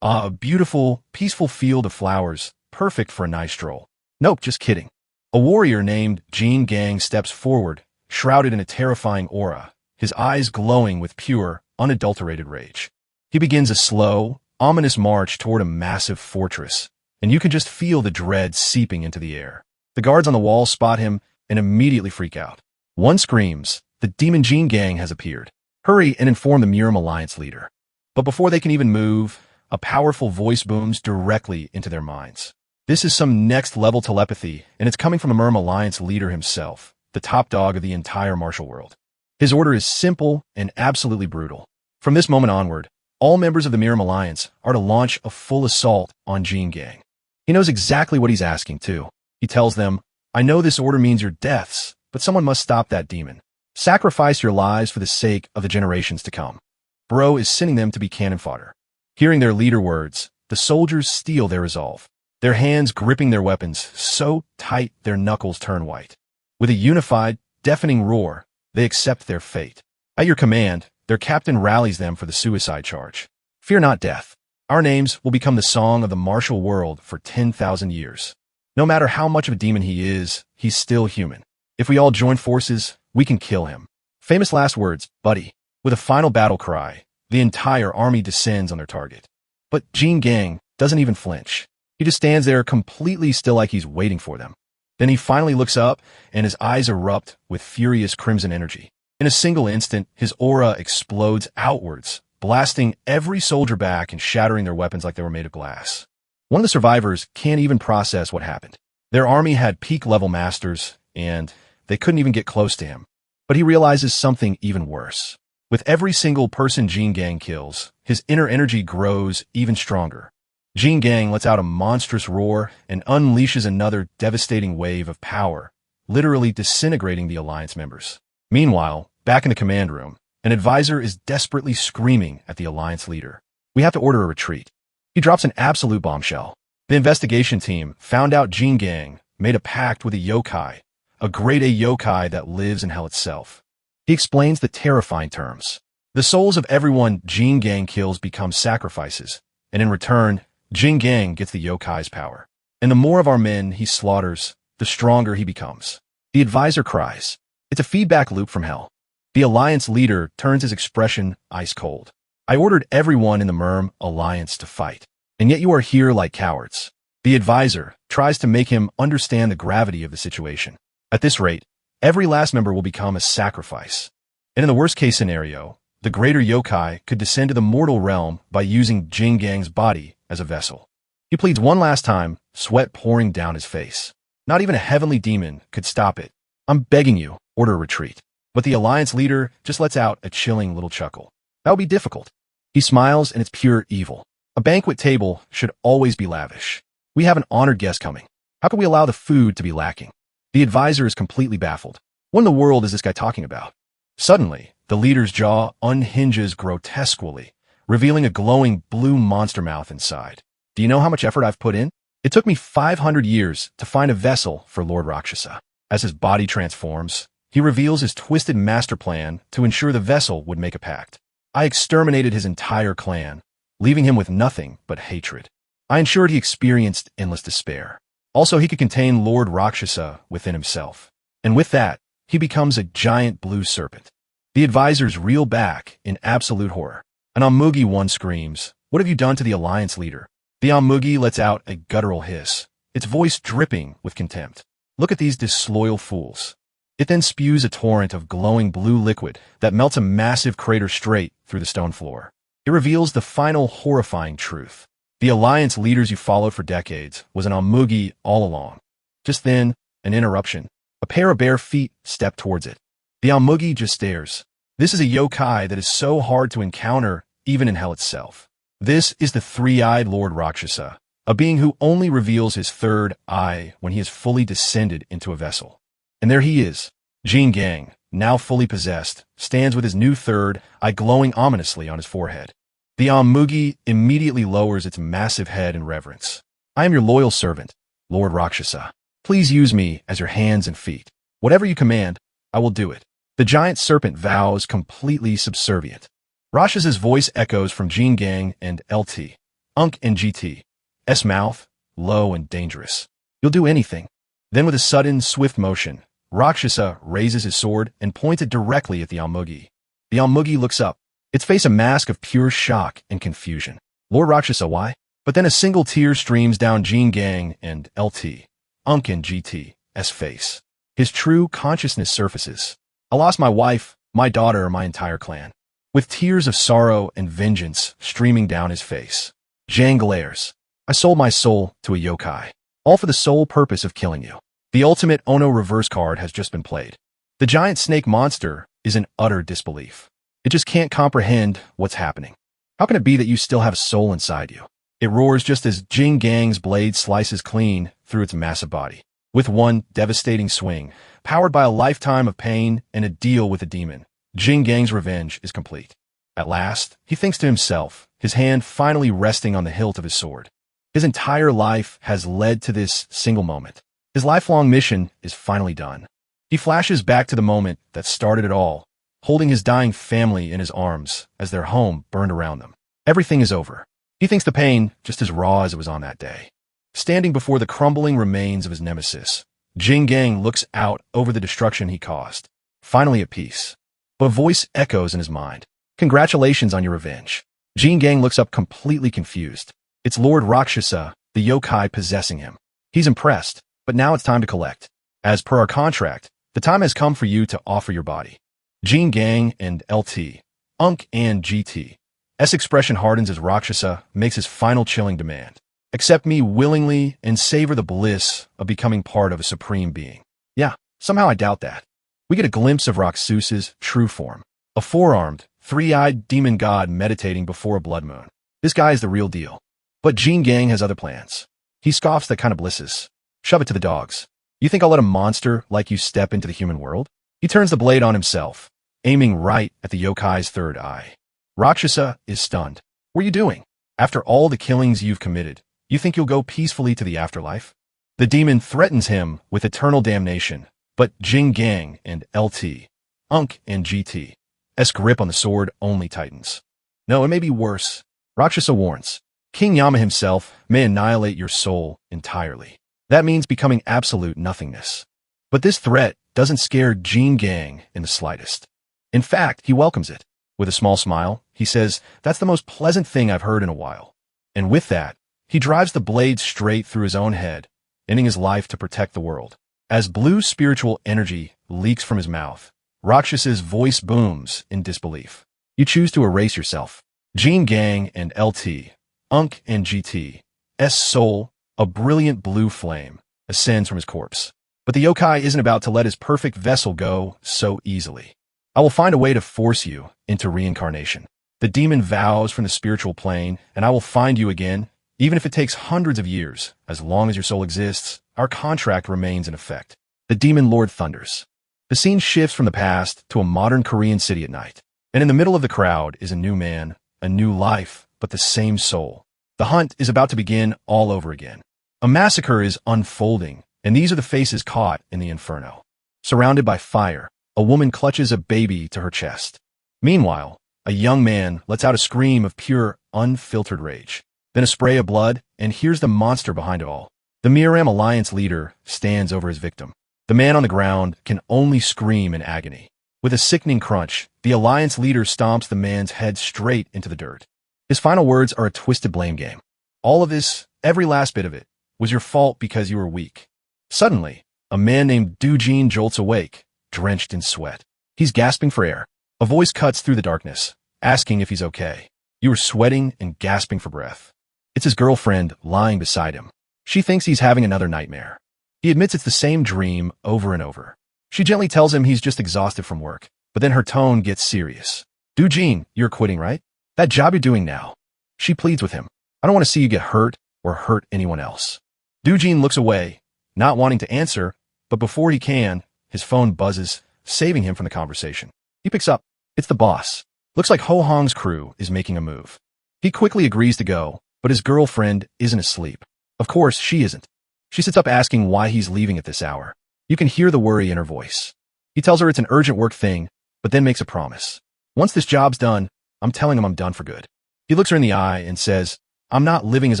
Ah, a beautiful, peaceful field of flowers, perfect for a nice stroll. Nope, just kidding. A warrior named Jin Gang steps forward, shrouded in a terrifying aura, his eyes glowing with pure, unadulterated rage. He begins a slow, ominous march toward a massive fortress, and you can just feel the dread seeping into the air. The guards on the wall spot him and immediately freak out. One screams, "The demon Jin Gang has appeared. Hurry and inform the Miram Alliance leader." But before they can even move, a powerful voice booms directly into their minds. This is some next-level telepathy, and it's coming from the Miram Alliance leader himself, the top dog of the entire martial world. His order is simple and absolutely brutal. From this moment onward, all members of the Miram Alliance are to launch a full assault on Jin Gang. He knows exactly what he's asking, too. He tells them, "I know this order means your deaths, but someone must stop that demon. Sacrifice your lives for the sake of the generations to come." Bro is sending them to be cannon fodder. Hearing their leader words, the soldiers steel their resolve, their hands gripping their weapons so tight their knuckles turn white. With a unified, deafening roar, they accept their fate. At your command, their captain rallies them for the suicide charge. "Fear not death. Our names will become the song of the martial world for 10,000 years. No matter how much of a demon he is, he's still human. If we all join forces, we can kill him." Famous last words, buddy. With a final battle cry, the entire army descends on their target. But Jin Gang doesn't even flinch. He just stands there completely still like he's waiting for them. Then he finally looks up, and his eyes erupt with furious crimson energy. In a single instant, his aura explodes outwards, blasting every soldier back and shattering their weapons like they were made of glass. One of the survivors can't even process what happened. Their army had peak-level masters, and they couldn't even get close to him. But he realizes something even worse. With every single person Jin Gang kills, his inner energy grows even stronger. Jin Gang lets out a monstrous roar and unleashes another devastating wave of power, literally disintegrating the Alliance members. Meanwhile, back in the command room, an advisor is desperately screaming at the Alliance leader. "We have to order a retreat." He drops an absolute bombshell. The investigation team found out Jin Gang made a pact with a yokai, a grade A yokai that lives in hell itself. He explains the terrifying terms. The souls of everyone Jin Gang kills become sacrifices, and in return, Jin Gang gets the yokai's power. And the more of our men he slaughters, the stronger he becomes. The advisor cries. It's a feedback loop from hell. The Alliance leader turns his expression ice cold. "I ordered everyone in the Miram Alliance to fight, and yet you are here like cowards." The advisor tries to make him understand the gravity of the situation. At this rate, every last member will become a sacrifice. And in the worst-case scenario, the greater yokai could descend to the mortal realm by using Jin Gang's body as a vessel. He pleads one last time, sweat pouring down his face. Not even a heavenly demon could stop it. "I'm begging you, order a retreat." But the Alliance leader just lets out a chilling little chuckle. "That would be difficult." He smiles, and it's pure evil. A banquet table should always be lavish. We have an honored guest coming. How can we allow the food to be lacking? The advisor is completely baffled. What in the world is this guy talking about? Suddenly, the leader's jaw unhinges grotesquely, revealing a glowing blue monster mouth inside. "Do you know how much effort I've put in? It took me 500 years to find a vessel for Lord Rakshasa." As his body transforms, he reveals his twisted master plan to ensure the vessel would make a pact. "I exterminated his entire clan, leaving him with nothing but hatred. I ensured he experienced endless despair. Also, he could contain Lord Rakshasa within himself. And with that, he becomes a giant blue serpent." The advisors reel back in absolute horror. An Amugi one screams, "What have you done to the Alliance leader?" The Amugi lets out a guttural hiss, its voice dripping with contempt. "Look at these disloyal fools." It then spews a torrent of glowing blue liquid that melts a massive crater straight through the stone floor. It reveals the final horrifying truth. The Alliance leaders you followed for decades was an Amugi all along. Just then, an interruption. A pair of bare feet step towards it. The Amugi just stares. This is a yokai that is so hard to encounter even in hell itself. This is the three-eyed Lord Rakshasa, a being who only reveals his third eye when he is fully descended into a vessel. And there he is. Jin Gang, now fully possessed, stands with his new third eye glowing ominously on his forehead. The Amugi immediately lowers its massive head in reverence. "I am your loyal servant, Lord Rakshasa. Please use me as your hands and feet. Whatever you command, I will do it." The giant serpent vows, completely subservient. Rakshas's voice echoes from Jin Gang and LT. Unk and GT. S mouth, low and dangerous. You'll do anything. Then with a sudden, swift motion, Rakshasa raises his sword and points it directly at the Almugi. The Almugi looks up, its face a mask of pure shock and confusion. Lord Rakshasa, why? But then a single tear streams down Jin Gang and LT, Unk and GT's face. His true consciousness surfaces. I lost my wife, my daughter, my entire clan. With tears of sorrow and vengeance streaming down his face. Jang glares. I sold my soul to a yokai, all for the sole purpose of killing you. The ultimate Ono reverse card has just been played. The giant snake monster is in utter disbelief. It just can't comprehend what's happening. How can it be that you still have a soul inside you? It roars just as Jing Gang's blade slices clean through its massive body. With one devastating swing, powered by a lifetime of pain and a deal with a demon, Jing Gang's revenge is complete. At last, he thinks to himself, his hand finally resting on the hilt of his sword. His entire life has led to this single moment. His lifelong mission is finally done. He flashes back to the moment that started it all, holding his dying family in his arms as their home burned around them. Everything is over. He thinks the pain just as raw as it was on that day. Standing before the crumbling remains of his nemesis, Jing Gang looks out over the destruction he caused, finally at peace. But a voice echoes in his mind. Congratulations on your revenge. Jing Gang looks up completely confused. It's Lord Rakshasa, the yokai possessing him. He's impressed, but now it's time to collect. As per our contract, the time has come for you to offer your body. Jing Gang and LT, Unk and GT. S expression hardens as Rakshasa makes his final chilling demand. Accept me willingly and savor the bliss of becoming part of a supreme being. Yeah, somehow I doubt that. We get a glimpse of Rakshasu's true form. A four-armed, three-eyed demon god meditating before a blood moon. This guy is the real deal. But Jing Gang has other plans. He scoffs that kind of blisses. Shove it to the dogs. You think I'll let a monster like you step into the human world? He turns the blade on himself, aiming right at the yokai's third eye. Rakshasa is stunned. What are you doing? After all the killings you've committed, you think you'll go peacefully to the afterlife? The demon threatens him with eternal damnation, but Jing Gang and LT, Unk and GT's grip on the sword only tightens. No, it may be worse. Rakshasa warns. King Yama himself may annihilate your soul entirely. That means becoming absolute nothingness. But this threat doesn't scare Jing Gang in the slightest. In fact, he welcomes it. With a small smile, he says, that's the most pleasant thing I've heard in a while. And with that, he drives the blade straight through his own head, ending his life to protect the world. As blue spiritual energy leaks from his mouth, Rakshasa's voice booms in disbelief. You choose to erase yourself. Jing Gang and LT, Unk and GT's soul, a brilliant blue flame, ascends from his corpse. But the yokai isn't about to let his perfect vessel go so easily. I will find a way to force you into reincarnation. The demon vows from the spiritual plane, and I will find you again, even if it takes hundreds of years. As long as your soul exists, our contract remains in effect. The demon lord thunders. The scene shifts from the past to a modern Korean city at night. And in the middle of the crowd is a new man, a new life, but the same soul. The hunt is about to begin all over again. A massacre is unfolding, and these are the faces caught in the inferno. Surrounded by fire, a woman clutches a baby to her chest. Meanwhile, a young man lets out a scream of pure, unfiltered rage. Then a spray of blood, and here's the monster behind it all. The Miram Alliance leader stands over his victim. The man on the ground can only scream in agony. With a sickening crunch, the Alliance leader stomps the man's head straight into the dirt. His final words are a twisted blame game. All of this, every last bit of it, was your fault because you were weak. Suddenly, a man named Dujin jolts awake, drenched in sweat. He's gasping for air. A voice cuts through the darkness, asking if he's okay. You were sweating and gasping for breath. It's his girlfriend lying beside him. She thinks he's having another nightmare. He admits it's the same dream over and over. She gently tells him he's just exhausted from work, but then her tone gets serious. Dujin, you're quitting, right? That job you're doing now. She pleads with him. I don't want to see you get hurt or hurt anyone else. Dujin looks away, not wanting to answer, but before he can, his phone buzzes, saving him from the conversation. He picks up. It's the boss. Looks like Ho Hong's crew is making a move. He quickly agrees to go, but his girlfriend isn't asleep. Of course, she isn't. She sits up asking why he's leaving at this hour. You can hear the worry in her voice. He tells her it's an urgent work thing, but then makes a promise. Once this job's done, I'm telling him I'm done for good. He looks her in the eye and says, I'm not living as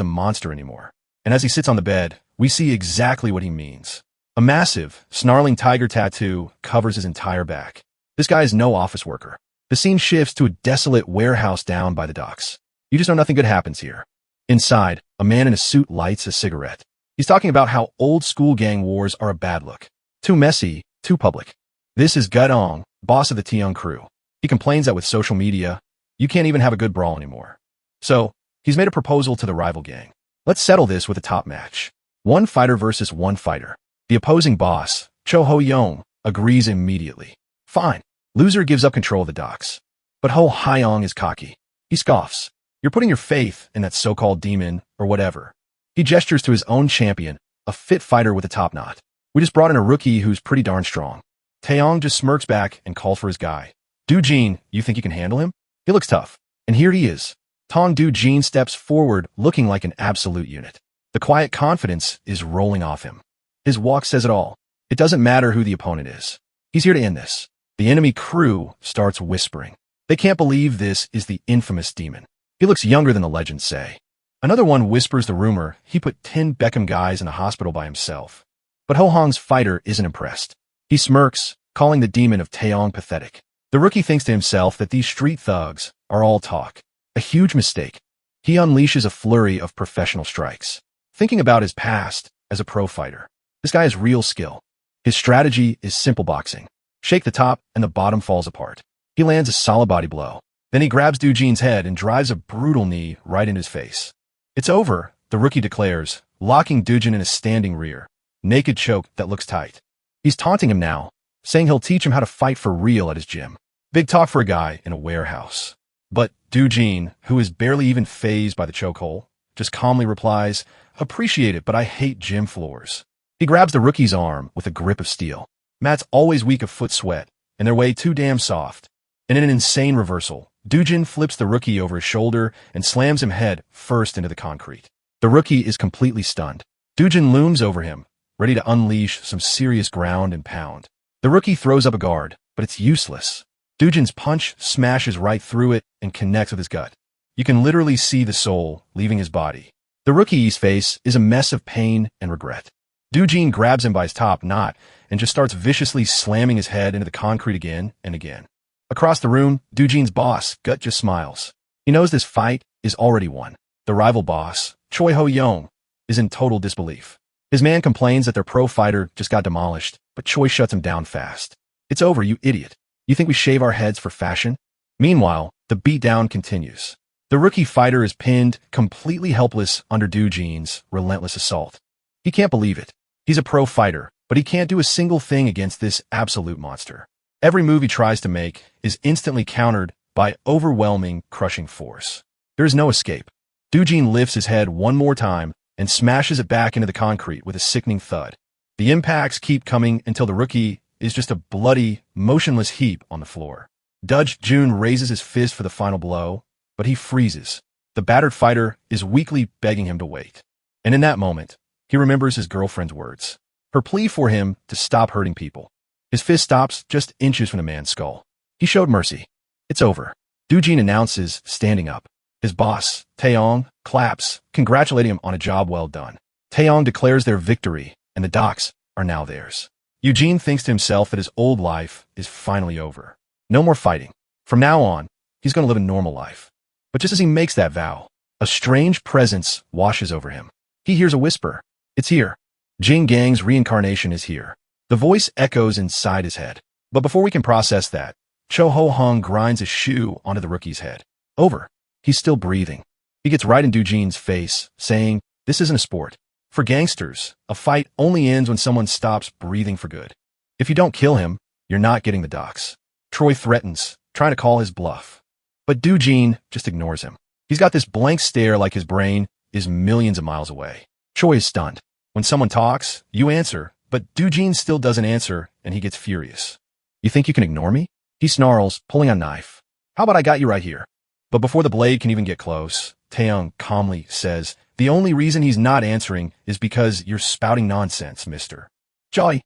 a monster anymore. And as he sits on the bed, we see exactly what he means. A massive, snarling tiger tattoo covers his entire back. This guy is no office worker. The scene shifts to a desolate warehouse down by the docks. You just know nothing good happens here. Inside, a man in a suit lights a cigarette. He's talking about how old-school gang wars are a bad look. Too messy, too public. This is Gudong, boss of the Tiong crew. He complains that with social media, you can't even have a good brawl anymore. So, he's made a proposal to the rival gang. Let's settle this with a top match. One fighter versus one fighter. The opposing boss, Cho Ho-young, agrees immediately. Fine. Loser gives up control of the docks. But Ho Hyong is cocky. He scoffs. You're putting your faith in that so-called demon, or whatever. He gestures to his own champion, a fit fighter with a top knot. We just brought in a rookie who's pretty darn strong. Taeyong just smirks back and calls for his guy. Do-jin, you think you can handle him? He looks tough. And here he is. Tong Do-jin steps forward looking like an absolute unit. The quiet confidence is rolling off him. His walk says it all. It doesn't matter who the opponent is. He's here to end this. The enemy crew starts whispering. They can't believe this is the infamous demon. He looks younger than the legends say. Another one whispers the rumor he put 10 Beckham guys in a hospital by himself. But Ho Hong's fighter isn't impressed. He smirks, calling the demon of Taeyong pathetic. The rookie thinks to himself that these street thugs are all talk. A huge mistake. He unleashes a flurry of professional strikes. Thinking about his past as a pro fighter. This guy has real skill. His strategy is simple boxing. Shake the top and the bottom falls apart. He lands a solid body blow. Then he grabs Do-jin's head and drives a brutal knee right in his face. It's over, the rookie declares, locking Do-jin in a standing rear. Naked choke that looks tight. He's taunting him now, saying he'll teach him how to fight for real at his gym. Big talk for a guy in a warehouse. But Do-jin, who is barely even fazed by the chokehold, just calmly replies, appreciate it, but I hate gym floors. He grabs the rookie's arm with a grip of steel. Matt's always weak of foot sweat, and they're way too damn soft. And in an insane reversal, Do-jin flips the rookie over his shoulder and slams him head first into the concrete. The rookie is completely stunned. Do-jin looms over him, ready to unleash some serious ground and pound. The rookie throws up a guard, but it's useless. Do-jin's punch smashes right through it and connects with his gut. You can literally see the soul leaving his body. The rookie's face is a mess of pain and regret. Do-jin grabs him by his top knot and just starts viciously slamming his head into the concrete again and again. Across the room, Do-jin's boss, Gut, just smiles. He knows this fight is already won. The rival boss, Choi Ho-young, is in total disbelief. His man complains that their pro fighter just got demolished, but Choi shuts him down fast. It's over, you idiot. You think we shave our heads for fashion? Meanwhile, the beatdown continues. The rookie fighter is pinned, completely helpless under Do-jin's relentless assault. He can't believe it. He's a pro fighter, but he can't do a single thing against this absolute monster. Every move he tries to make is instantly countered by overwhelming, crushing force. There is no escape. Do-jin lifts his head one more time and smashes it back into the concrete with a sickening thud. The impacts keep coming until the rookie is just a bloody, motionless heap on the floor. Jun raises his fist for the final blow, but he freezes. The battered fighter is weakly begging him to wait. And in that moment, he remembers his girlfriend's words. Her plea for him to stop hurting people. His fist stops just inches from the man's skull. He showed mercy. It's over. Do-jin announces, standing up. His boss, Taeyong, claps, congratulating him on a job well done. Taeyong declares their victory, and the docks are now theirs. Eugene thinks to himself that his old life is finally over. No more fighting. From now on, he's going to live a normal life. But just as he makes that vow, a strange presence washes over him. He hears a whisper. It's here. Jing Gang's reincarnation is here. The voice echoes inside his head. But before we can process that, Cho Ho-hung grinds his shoe onto the rookie's head. Over. He's still breathing. He gets right in Do-jin's face, saying, this isn't a sport. For gangsters, a fight only ends when someone stops breathing for good. If you don't kill him, you're not getting the docks. Troy threatens, trying to call his bluff. But Do-jin just ignores him. He's got this blank stare like his brain is millions of miles away. Choi is stunned. When someone talks, you answer, but Do-jin still doesn't answer, and he gets furious. You think you can ignore me? He snarls, pulling a knife. How about I got you right here? But before the blade can even get close, Taeyong calmly says, the only reason he's not answering is because you're spouting nonsense, mister. Joy.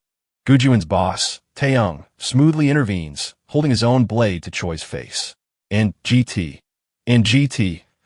Gujuin's boss, Taeyong, smoothly intervenes, holding his own blade to Choi's face. And GT,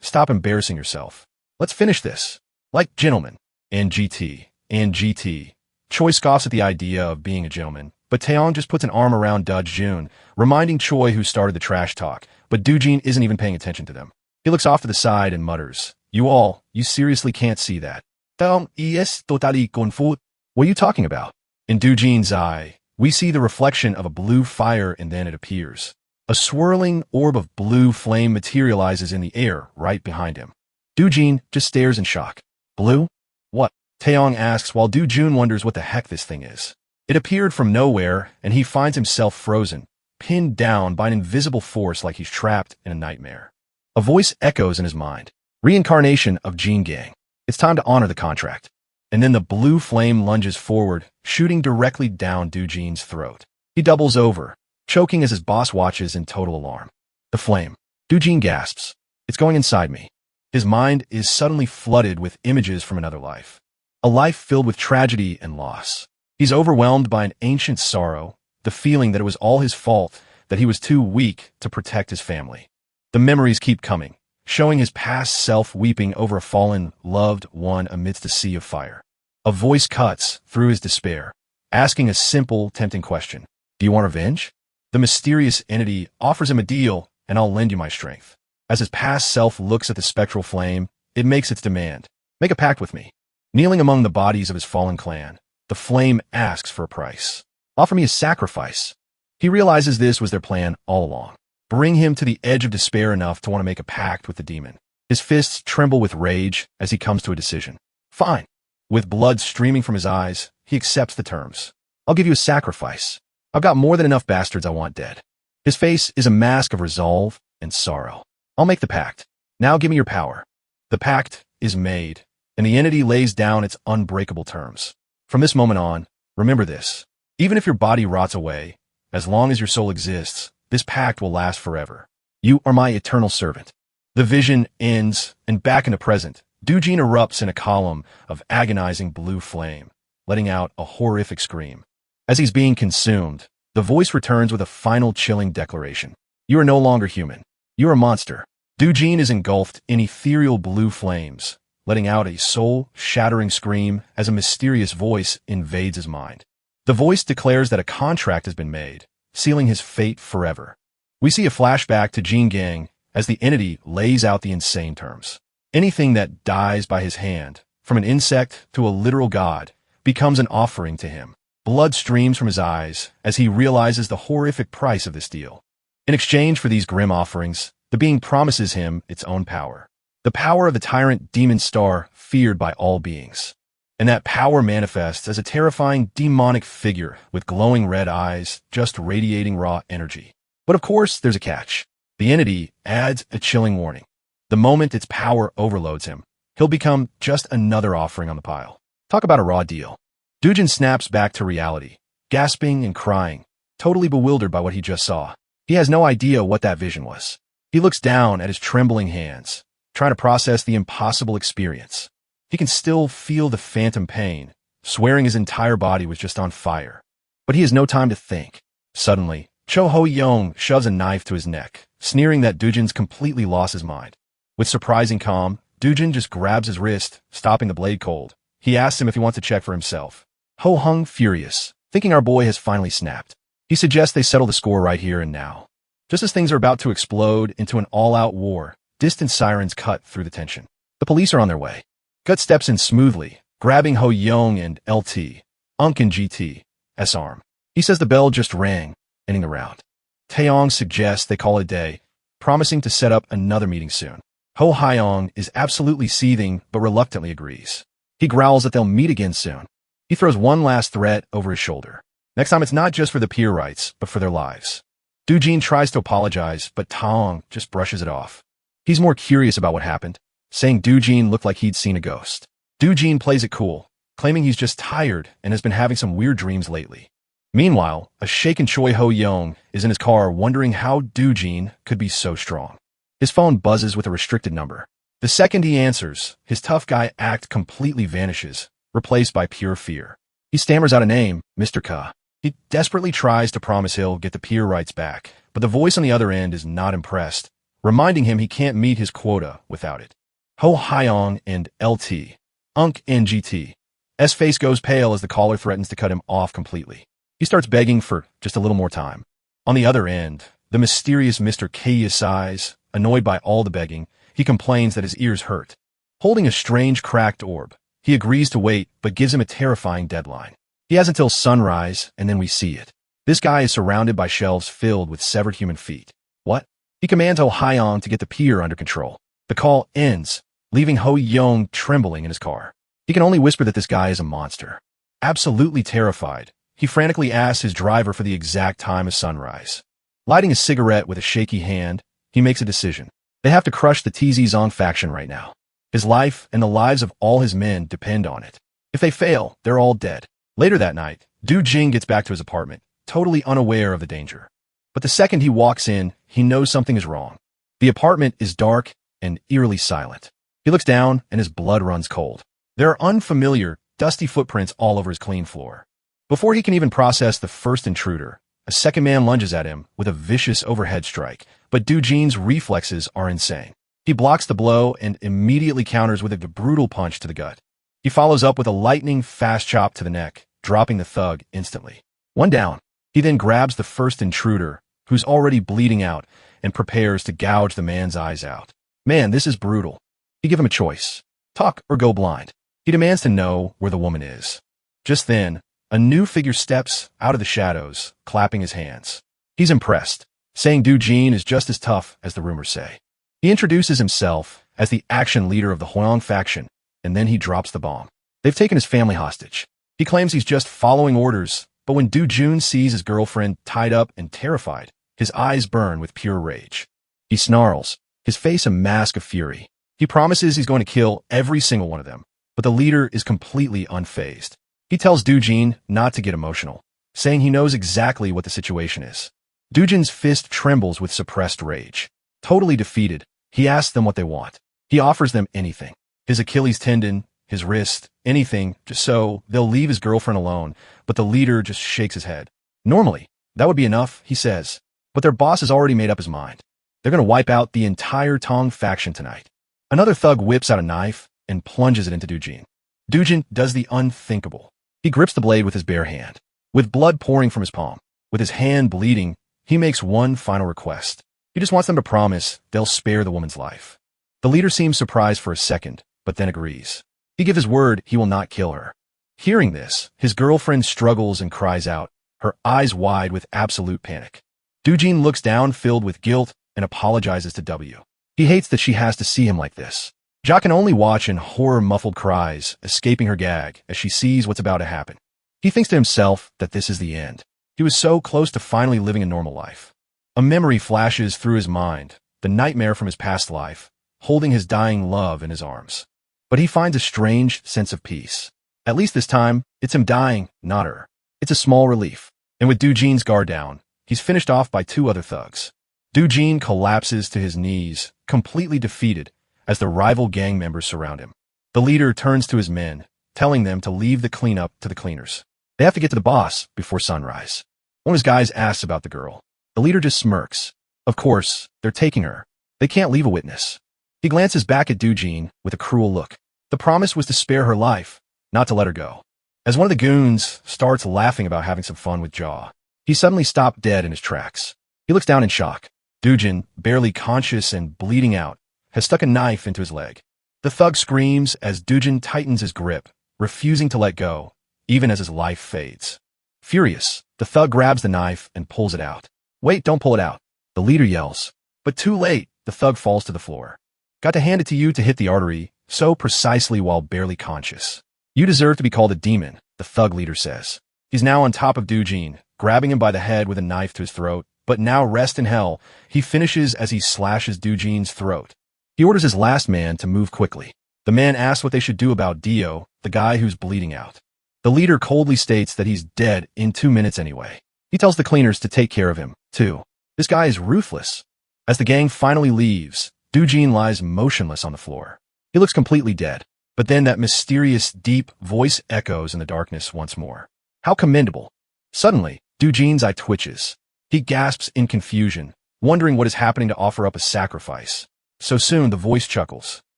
stop embarrassing yourself. Let's finish this. Like gentlemen. And GT. Choi scoffs at the idea of being a gentleman, but Taeyong just puts an arm around Dojun, reminding Choi who started the trash talk, but Dojin isn't even paying attention to them. He looks off to the side and mutters, you seriously can't see that. Taeyong es totally confused. What are you talking about? In Dojin's eye, we see the reflection of a blue fire and then it appears. A swirling orb of blue flame materializes in the air right behind him. Dojin just stares in shock. Blue? What? Taeyong asks while Dojun wonders what the heck this thing is. It appeared from nowhere and he finds himself frozen, pinned down by an invisible force like he's trapped in a nightmare. A voice echoes in his mind. Reincarnation of Jin Gang. It's time to honor the contract. And then the blue flame lunges forward, shooting directly down Dojin's throat. He doubles over, choking as his boss watches in total alarm. The flame. Dojin gasps. It's going inside me. His mind is suddenly flooded with images from another life. A life filled with tragedy and loss. He's overwhelmed by an ancient sorrow, the feeling that it was all his fault, that he was too weak to protect his family. The memories keep coming, showing his past self weeping over a fallen, loved one amidst a sea of fire. A voice cuts through his despair, asking a simple, tempting question. Do you want revenge? The mysterious entity offers him a deal, and I'll lend you my strength. As his past self looks at the spectral flame, it makes its demand. Make a pact with me. Kneeling among the bodies of his fallen clan, the flame asks for a price. Offer me a sacrifice. He realizes this was their plan all along. Bring him to the edge of despair enough to want to make a pact with the demon. His fists tremble with rage as he comes to a decision. Fine. With blood streaming from his eyes, he accepts the terms. I'll give you a sacrifice. I've got more than enough bastards I want dead. His face is a mask of resolve and sorrow. I'll make the pact. Now give me your power. The pact is made, and the entity lays down its unbreakable terms. From this moment on, remember this. Even if your body rots away, as long as your soul exists, this pact will last forever. You are my eternal servant. The vision ends, and back in the present, Dojin erupts in a column of agonizing blue flame, letting out a horrific scream. As he's being consumed, the voice returns with a final chilling declaration. You are no longer human. You are a monster. Dojin is engulfed in ethereal blue flames, letting out a soul-shattering scream as a mysterious voice invades his mind. The voice declares that a contract has been made, sealing his fate forever. We see a flashback to Jin Gang as the entity lays out the insane terms. Anything that dies by his hand, from an insect to a literal god, becomes an offering to him. Blood streams from his eyes as he realizes the horrific price of this deal. In exchange for these grim offerings, the being promises him its own power. The power of the tyrant demon star feared by all beings. And that power manifests as a terrifying demonic figure with glowing red eyes, just radiating raw energy. But of course, there's a catch. The entity adds a chilling warning. The moment its power overloads him, he'll become just another offering on the pile. Talk about a raw deal. Dojin snaps back to reality, gasping and crying, totally bewildered by what he just saw. He has no idea what that vision was. He looks down at his trembling hands, trying to process the impossible experience. He can still feel the phantom pain, swearing his entire body was just on fire. But he has no time to think. Suddenly, Cho Ho-young shoves a knife to his neck, sneering that Dojin's completely lost his mind. With surprising calm, Dojin just grabs his wrist, stopping the blade cold. He asks him if he wants to check for himself. Ho-hung, furious, thinking our boy has finally snapped. He suggests they settle the score right here and now. Just as things are about to explode into an all-out war, distant sirens cut through the tension. The police are on their way. Gut steps in smoothly, grabbing Ho-young and LT, Unk and GT's arm. He says the bell just rang, ending the round. Taeyong suggests they call it a day, promising to set up another meeting soon. Ho-hyong is absolutely seething but reluctantly agrees. He growls that they'll meet again soon. He throws one last threat over his shoulder. Next time it's not just for the peer rights, but for their lives. Dojin tries to apologize, but Taeyong just brushes it off. He's more curious about what happened, saying Dojin looked like he'd seen a ghost. Dojin plays it cool, claiming he's just tired and has been having some weird dreams lately. Meanwhile, a shaken Choi Ho-young is in his car wondering how Dojin could be so strong. His phone buzzes with a restricted number. The second he answers, his tough guy act completely vanishes, replaced by pure fear. He stammers out a name, Mr. Ka. He desperately tries to promise he'll get the peer rights back, but the voice on the other end is not impressed, reminding him he can't meet his quota without it. Ho Hyong and LT. Unk and GT. S face goes pale as the caller threatens to cut him off completely. He starts begging for just a little more time. On the other end, the mysterious Mr. K sighs. Annoyed by all the begging, he complains that his ears hurt. Holding a strange cracked orb, he agrees to wait but gives him a terrifying deadline. He has until sunrise, and then we see it. This guy is surrounded by shelves filled with severed human feet. What? He commands Ho Hyong to get the pier under control. The call ends, leaving Ho Young trembling in his car. He can only whisper that this guy is a monster. Absolutely terrified, he frantically asks his driver for the exact time of sunrise. Lighting a cigarette with a shaky hand, he makes a decision. They have to crush the TZ Zong faction right now. His life and the lives of all his men depend on it. If they fail, they're all dead. Later that night, Du Jing gets back to his apartment, totally unaware of the danger. But the second he walks in, he knows something is wrong. The apartment is dark and eerily silent. He looks down and his blood runs cold. There are unfamiliar, dusty footprints all over his clean floor. Before he can even process the first intruder, a second man lunges at him with a vicious overhead strike, but Du Jing's reflexes are insane. He blocks the blow and immediately counters with a brutal punch to the gut. He follows up with a lightning fast chop to the neck, dropping the thug instantly. One down. He then grabs the first intruder, who's already bleeding out, and prepares to gouge the man's eyes out. Man, this is brutal. He gives him a choice. Talk or go blind. He demands to know where the woman is. Just then, a new figure steps out of the shadows, clapping his hands. He's impressed, saying Du Jing is just as tough as the rumors say. He introduces himself as the action leader of the Huang faction, and then he drops the bomb. They've taken his family hostage. He claims he's just following orders, but when Du Jun sees his girlfriend tied up and terrified, his eyes burn with pure rage. He snarls, his face a mask of fury. He promises he's going to kill every single one of them, but the leader is completely unfazed. He tells Du Jing not to get emotional, saying he knows exactly what the situation is. Du Jing's fist trembles with suppressed rage. Totally defeated, he asks them what they want. He offers them anything. His Achilles tendon, his wrist, anything, just so they'll leave his girlfriend alone, but the leader just shakes his head. Normally, that would be enough, he says, but their boss has already made up his mind. They're going to wipe out the entire Tong faction tonight. Another thug whips out a knife and plunges it into Du Jing. Du Jing does the unthinkable. He grips the blade with his bare hand. With blood pouring from his palm, with his hand bleeding, he makes one final request. He just wants them to promise they'll spare the woman's life. The leader seems surprised for a second, but then agrees. He gives his word he will not kill her. Hearing this, his girlfriend struggles and cries out, her eyes wide with absolute panic. Du Jing looks down filled with guilt and apologizes to W. He hates that she has to see him like this. Ja can only watch in horror-muffled cries, escaping her gag as she sees what's about to happen. He thinks to himself that this is the end. He was so close to finally living a normal life. A memory flashes through his mind, the nightmare from his past life, holding his dying love in his arms. But he finds a strange sense of peace. At least this time, it's him dying, not her. It's a small relief. And with Du Jing's guard down, he's finished off by two other thugs. Du Jing collapses to his knees, completely defeated, as the rival gang members surround him. The leader turns to his men, telling them to leave the cleanup to the cleaners. They have to get to the boss before sunrise. One of his guys asks about the girl. The leader just smirks. Of course, they're taking her. They can't leave a witness. He glances back at Du Jing with a cruel look. The promise was to spare her life, not to let her go. As one of the goons starts laughing about having some fun with Jaw, he suddenly stopped dead in his tracks. He looks down in shock. Du Jing, barely conscious and bleeding out, has stuck a knife into his leg. The thug screams as Du Jing tightens his grip, refusing to let go, even as his life fades. Furious, the thug grabs the knife and pulls it out. Wait, don't pull it out. The leader yells. But too late, the thug falls to the floor. Got to hand it to you to hit the artery, so precisely while barely conscious. You deserve to be called a demon, the thug leader says. He's now on top of Du Jing, grabbing him by the head with a knife to his throat, but now rest in hell, he finishes as he slashes Du Jing's throat. He orders his last man to move quickly. The man asks what they should do about Dio, the guy who's bleeding out. The leader coldly states that he's dead in 2 minutes anyway. He tells the cleaners to take care of him, too. This guy is ruthless. As the gang finally leaves, Du Jing lies motionless on the floor. He looks completely dead, but then that mysterious, deep voice echoes in the darkness once more. How commendable. Suddenly, Du Jing's eye twitches. He gasps in confusion, wondering what is happening to offer up a sacrifice. So soon the voice chuckles.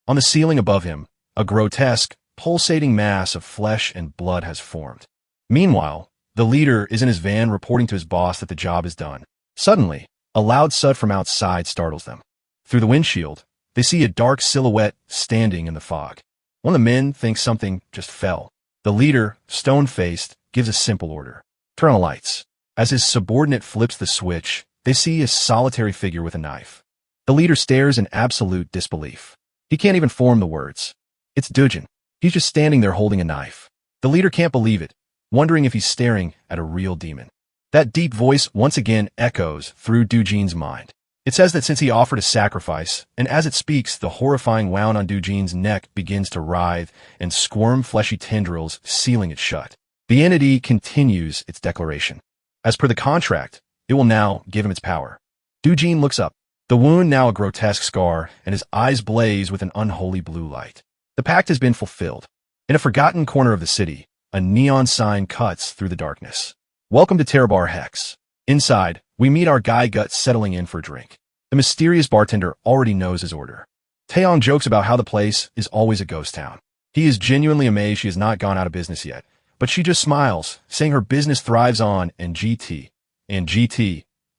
On the ceiling above him, a grotesque, pulsating mass of flesh and blood has formed. Meanwhile, the leader is in his van reporting to his boss that the job is done. Suddenly, a loud thud from outside startles them. Through the windshield, they see a dark silhouette standing in the fog. One of the men thinks something just fell. The leader, stone-faced, gives a simple order. Turn on the lights. As his subordinate flips the switch, they see a solitary figure with a knife. The leader stares in absolute disbelief. He can't even form the words. It's Dujin. He's just standing there holding a knife. The leader can't believe it, wondering if he's staring at a real demon. That deep voice once again echoes through Dujin's mind. It says that since he offered a sacrifice, and as it speaks, the horrifying wound on Dujin's neck begins to writhe and squirm fleshy tendrils, sealing it shut. The entity continues its declaration. As per the contract, it will now give him its power. Dujin looks up, the wound now a grotesque scar, and his eyes blaze with an unholy blue light. The pact has been fulfilled. In a forgotten corner of the city, a neon sign cuts through the darkness. Welcome to Terrabar Hex. Inside, we meet our guy Gut settling in for a drink. The mysterious bartender already knows his order. Taeyong jokes about how the place is always a ghost town. He is genuinely amazed she has not gone out of business yet, but she just smiles, saying her business thrives on and GT.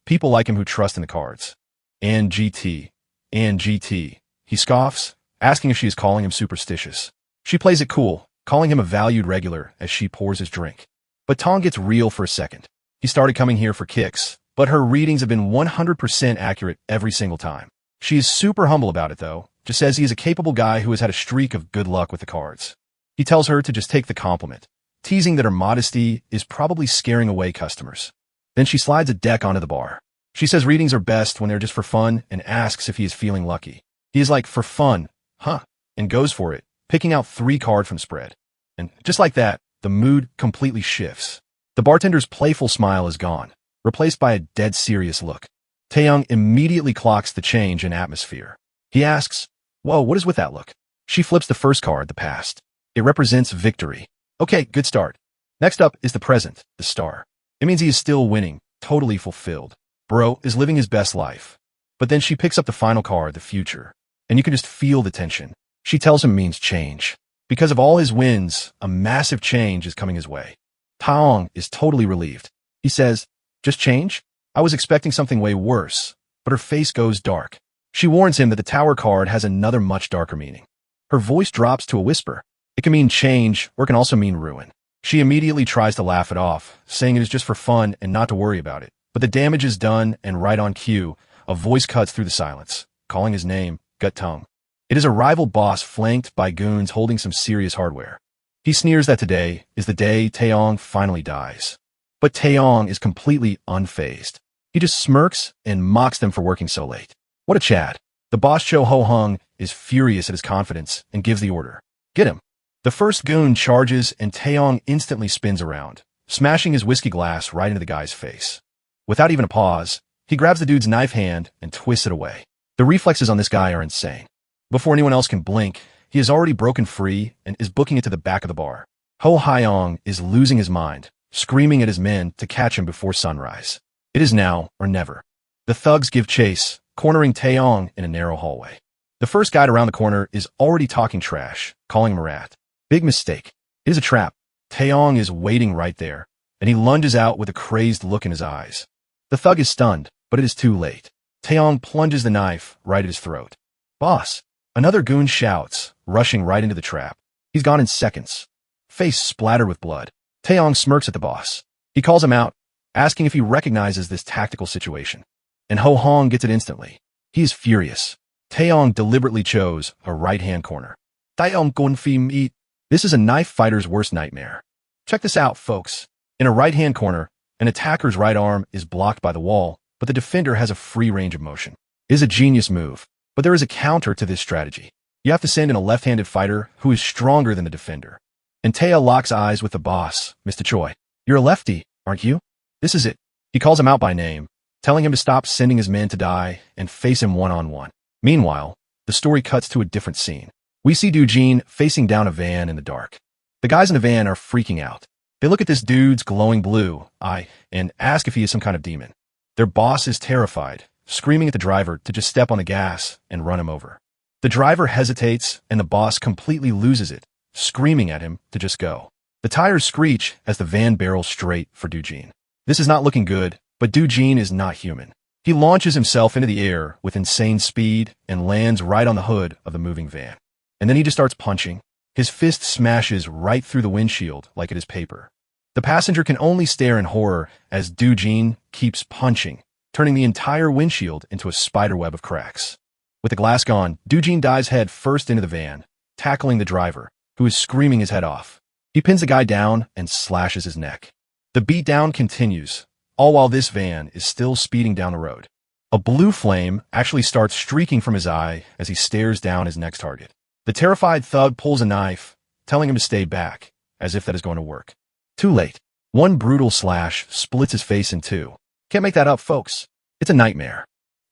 People like him who trust in the cards. And GT. He scoffs, asking if she is calling him superstitious. She plays it cool, calling him a valued regular as she pours his drink. But Tong gets real for a second. He started coming here for kicks, but her readings have been 100% accurate every single time. She is super humble about it though, just says he is a capable guy who has had a streak of good luck with the cards. He tells her to just take the compliment, teasing that her modesty is probably scaring away customers. Then she slides a deck onto the bar. She says readings are best when they're just for fun and asks if he is feeling lucky. He is like, for fun, huh? And goes for it, picking out 3 cards from spread. And just like that, the mood completely shifts. The bartender's playful smile is gone, replaced by a dead serious look. Taeyong immediately clocks the change in atmosphere. He asks, whoa, what is with that look? She flips the first card, the past. It represents victory. Okay, good start. Next up is the present, the star. It means he is still winning, totally fulfilled. Bro is living his best life. But then she picks up the final card, the future. And you can just feel the tension. She tells him it means change. Because of all his wins, a massive change is coming his way. Taeyong is totally relieved. He says, just change? I was expecting something way worse. But her face goes dark. She warns him that the tower card has another much darker meaning. Her voice drops to a whisper. It can mean change, or it can also mean ruin. She immediately tries to laugh it off, saying it is just for fun and not to worry about it. But the damage is done, and right on cue, a voice cuts through the silence, calling his name, Gut Tongue. It is a rival boss flanked by goons holding some serious hardware. He sneers that today is the day Taeyong finally dies. But Taeyong is completely unfazed. He just smirks and mocks them for working so late. What a Chad. The boss Cho Ho Hung is furious at his confidence and gives the order. Get him. The first goon charges and Taeyong instantly spins around, smashing his whiskey glass right into the guy's face. Without even a pause, he grabs the dude's knife hand and twists it away. The reflexes on this guy are insane. Before anyone else can blink, he has already broken free and is booking it to the back of the bar. Ho Hyong is losing his mind, screaming at his men to catch him before sunrise. It is now or never. The thugs give chase, cornering Taeyong in a narrow hallway. The first guy around the corner is already talking trash, calling him a rat. Big mistake. It is a trap. Taeyong is waiting right there, and he lunges out with a crazed look in his eyes. The thug is stunned, but it is too late. Taeyong plunges the knife right at his throat. Boss! Another goon shouts, rushing right into the trap. He's gone in seconds. Face splattered with blood. Taeyong smirks at the boss. He calls him out, asking if he recognizes this tactical situation. And Ho Hong gets it instantly. He is furious. Taeyong deliberately chose a right-hand corner. Taeyong gon phim eat. This is a knife fighter's worst nightmare. Check this out, folks. In a right-hand corner, an attacker's right arm is blocked by the wall, but the defender has a free range of motion. It is a genius move. But there is a counter to this strategy. You have to send in a left-handed fighter who is stronger than the defender. And Taya locks eyes with the boss, Mr. Choi. You're a lefty, aren't you? This is it. He calls him out by name, telling him to stop sending his men to die and face him one-on-one. Meanwhile, the story cuts to a different scene. We see Dujin facing down a van in the dark. The guys in the van are freaking out. They look at this dude's glowing blue eye and ask if he is some kind of demon. Their boss is terrified, screaming at the driver to just step on the gas and run him over. The driver hesitates, and the boss completely loses it, screaming at him to just go. The tires screech as the van barrels straight for Doojin. This is not looking good, but Doojin is not human. He launches himself into the air with insane speed and lands right on the hood of the moving van. And then he just starts punching. His fist smashes right through the windshield like it is paper. The passenger can only stare in horror as Doojin keeps punching, turning the entire windshield into a spiderweb of cracks. With the glass gone, Doojin dives head first into the van, tackling the driver, who is screaming his head off. He pins the guy down and slashes his neck. The beatdown continues, all while this van is still speeding down the road. A blue flame actually starts streaking from his eye as he stares down his next target. The terrified thug pulls a knife, telling him to stay back, as if that is going to work. Too late. One brutal slash splits his face in two. Can't make that up, folks. It's a nightmare.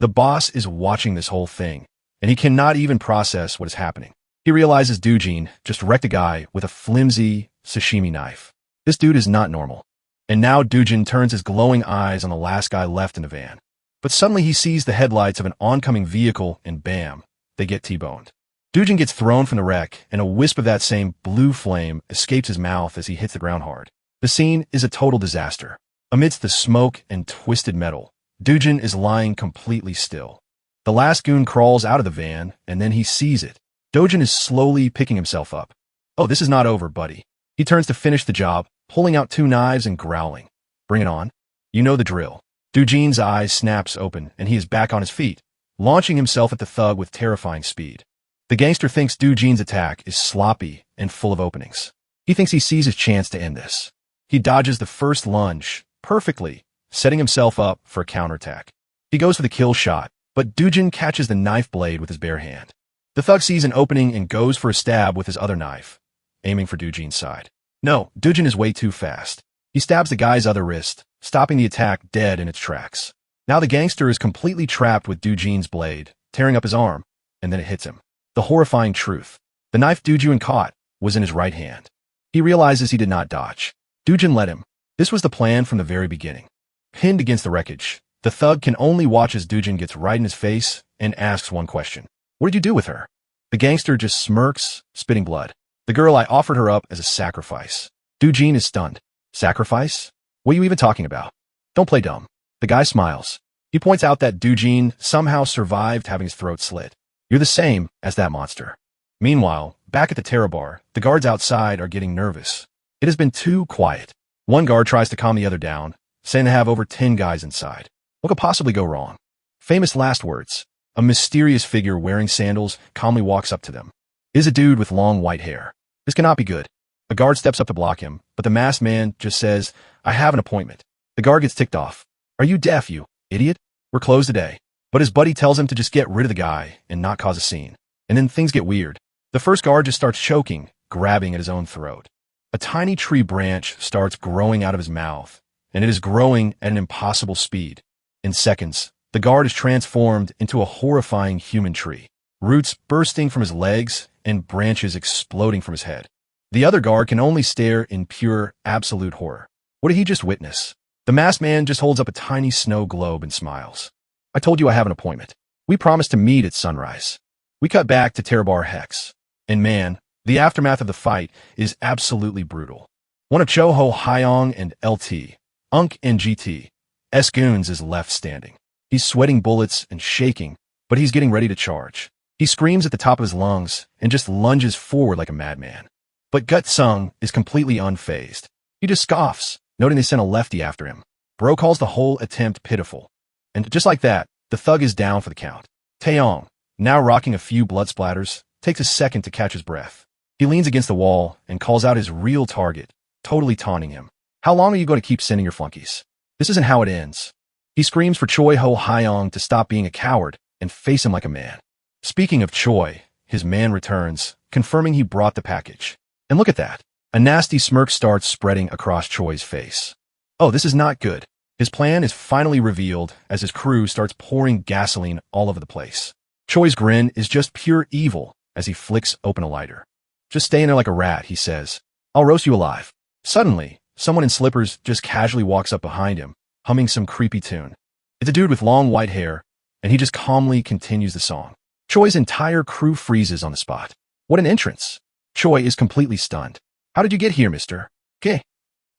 The boss is watching this whole thing, and he cannot even process what is happening. He realizes Doojin just wrecked a guy with a flimsy sashimi knife. This dude is not normal. And now Doojin turns his glowing eyes on the last guy left in the van. But suddenly he sees the headlights of an oncoming vehicle, and bam, they get T-boned. Doojin gets thrown from the wreck, and a wisp of that same blue flame escapes his mouth as he hits the ground hard. The scene is a total disaster. Amidst the smoke and twisted metal, Doojin is lying completely still. The last goon crawls out of the van, and then he sees it. Doojin is slowly picking himself up. Oh, this is not over, buddy. He turns to finish the job, pulling out two knives and growling. Bring it on. You know the drill. Doojin's eyes snaps open, and he is back on his feet, launching himself at the thug with terrifying speed. The gangster thinks Doojin's attack is sloppy and full of openings. He thinks he sees his chance to end this. He dodges the first lunge perfectly, setting himself up for a counterattack. He goes for the kill shot, but Doojin catches the knife blade with his bare hand. The thug sees an opening and goes for a stab with his other knife, aiming for Doojin's side. No, Doojin is way too fast. He stabs the guy's other wrist, stopping the attack dead in its tracks. Now the gangster is completely trapped with Doojin's blade, tearing up his arm, and then it hits him. The horrifying truth. The knife Doojin caught was in his right hand. He realizes he did not dodge. Doojin led him. This was the plan from the very beginning. Pinned against the wreckage, the thug can only watch as Doojin gets right in his face and asks one question. What did you do with her? The gangster just smirks, spitting blood. The girl, I offered her up as a sacrifice. Doojin is stunned. Sacrifice? What are you even talking about? Don't play dumb. The guy smiles. He points out that Doojin somehow survived having his throat slit. You're the same as that monster. Meanwhile, back at the Terror Bar, the guards outside are getting nervous. It has been too quiet. One guard tries to calm the other down, saying they have over 10 guys inside. What could possibly go wrong? Famous last words. A mysterious figure wearing sandals calmly walks up to them. It is a dude with long white hair. This cannot be good. A guard steps up to block him, but the masked man just says, I have an appointment. The guard gets ticked off. Are you deaf, you idiot? We're closed today. But his buddy tells him to just get rid of the guy and not cause a scene. And then things get weird. The first guard just starts choking, grabbing at his own throat. A tiny tree branch starts growing out of his mouth, and it is growing at an impossible speed. In seconds, the guard is transformed into a horrifying human tree, roots bursting from his legs and branches exploding from his head. The other guard can only stare in pure, absolute horror. What did he just witness? The masked man just holds up a tiny snow globe and smiles. I told you I have an appointment. We promised to meet at sunrise. We cut back to Terror Bar Hex. And man, the aftermath of the fight is absolutely brutal. One of Choho Hyong and LT, Unk and GT, S goons is left standing. He's sweating bullets and shaking, but he's getting ready to charge. He screams at the top of his lungs and just lunges forward like a madman. But Gut Sung is completely unfazed. He just scoffs, noting they sent a lefty after him. Bro calls the whole attempt pitiful. And just like that, the thug is down for the count. Taeyong, now rocking a few blood splatters, takes a second to catch his breath. He leans against the wall and calls out his real target, totally taunting him. How long are you going to keep sending your flunkies? This isn't how it ends. He screams for Choi Ho Hyong to stop being a coward and face him like a man. Speaking of Choi, his man returns, confirming he brought the package. And look at that. A nasty smirk starts spreading across Choi's face. Oh, this is not good. His plan is finally revealed as his crew starts pouring gasoline all over the place. Choi's grin is just pure evil as he flicks open a lighter. Just stay in there like a rat, he says. I'll roast you alive. Suddenly, someone in slippers just casually walks up behind him, humming some creepy tune. It's a dude with long white hair, and he just calmly continues the song. Choi's entire crew freezes on the spot. What an entrance! Choi is completely stunned. How did you get here, mister? Okay.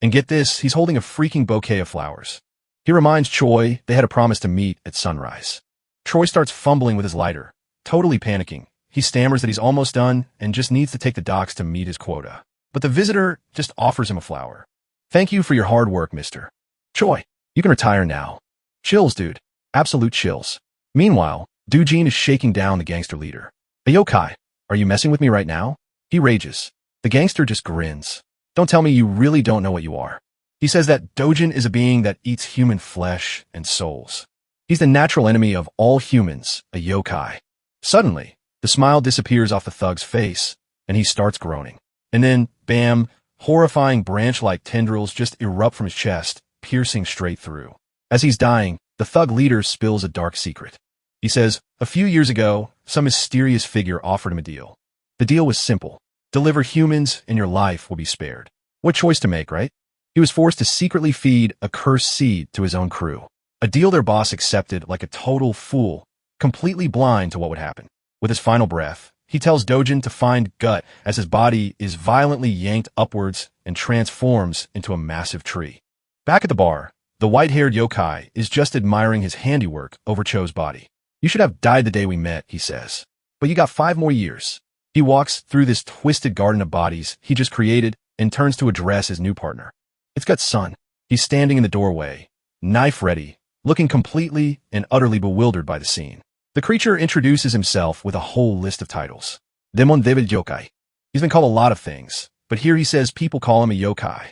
And get this, he's holding a freaking bouquet of flowers. He reminds Choi they had a promise to meet at sunrise. Choi starts fumbling with his lighter, totally panicking. He stammers that he's almost done and just needs to take the docks to meet his quota. But the visitor just offers him a flower. Thank you for your hard work, mister. Choi, you can retire now. Chills, dude. Absolute chills. Meanwhile, Doojin is shaking down the gangster leader. A yokai, are you messing with me right now? He rages. The gangster just grins. Don't tell me you really don't know what you are. He says that Dojin is a being that eats human flesh and souls. He's the natural enemy of all humans, a yokai. Suddenly, the smile disappears off the thug's face, and he starts groaning. And then, bam, horrifying branch-like tendrils just erupt from his chest, piercing straight through. As he's dying, the thug leader spills a dark secret. He says, a few years ago, some mysterious figure offered him a deal. The deal was simple. Deliver humans and your life will be spared. What choice to make, right? He was forced to secretly feed a cursed seed to his own crew. A deal their boss accepted like a total fool, completely blind to what would happen. With his final breath, he tells Dojin to find Gut as his body is violently yanked upwards and transforms into a massive tree. Back at the bar, the white-haired yokai is just admiring his handiwork over Cho's body. You should have died the day we met, he says. But you got 5 more years. He walks through this twisted garden of bodies he just created and turns to address his new partner. It's Gut's son. He's standing in the doorway, knife ready, looking completely and utterly bewildered by the scene. The creature introduces himself with a whole list of titles. Demon David Yokai. He's been called a lot of things, but here he says people call him a yokai.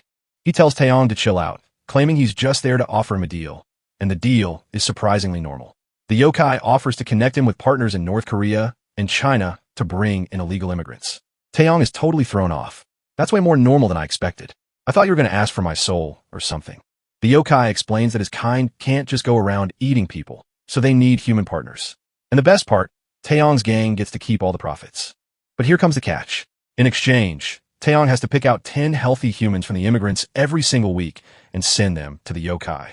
He tells Taeyong to chill out, claiming he's just there to offer him a deal, and the deal is surprisingly normal. The yokai offers to connect him with partners in North Korea and China to bring in illegal immigrants. Taeyong is totally thrown off. That's way more normal than I expected. I thought you were going to ask for my soul or something. The yokai explains that his kind can't just go around eating people, so they need human partners. And the best part, Taeyong's gang gets to keep all the profits. But here comes the catch. In exchange, Taeyong has to pick out 10 healthy humans from the immigrants every single week and send them to the yokai.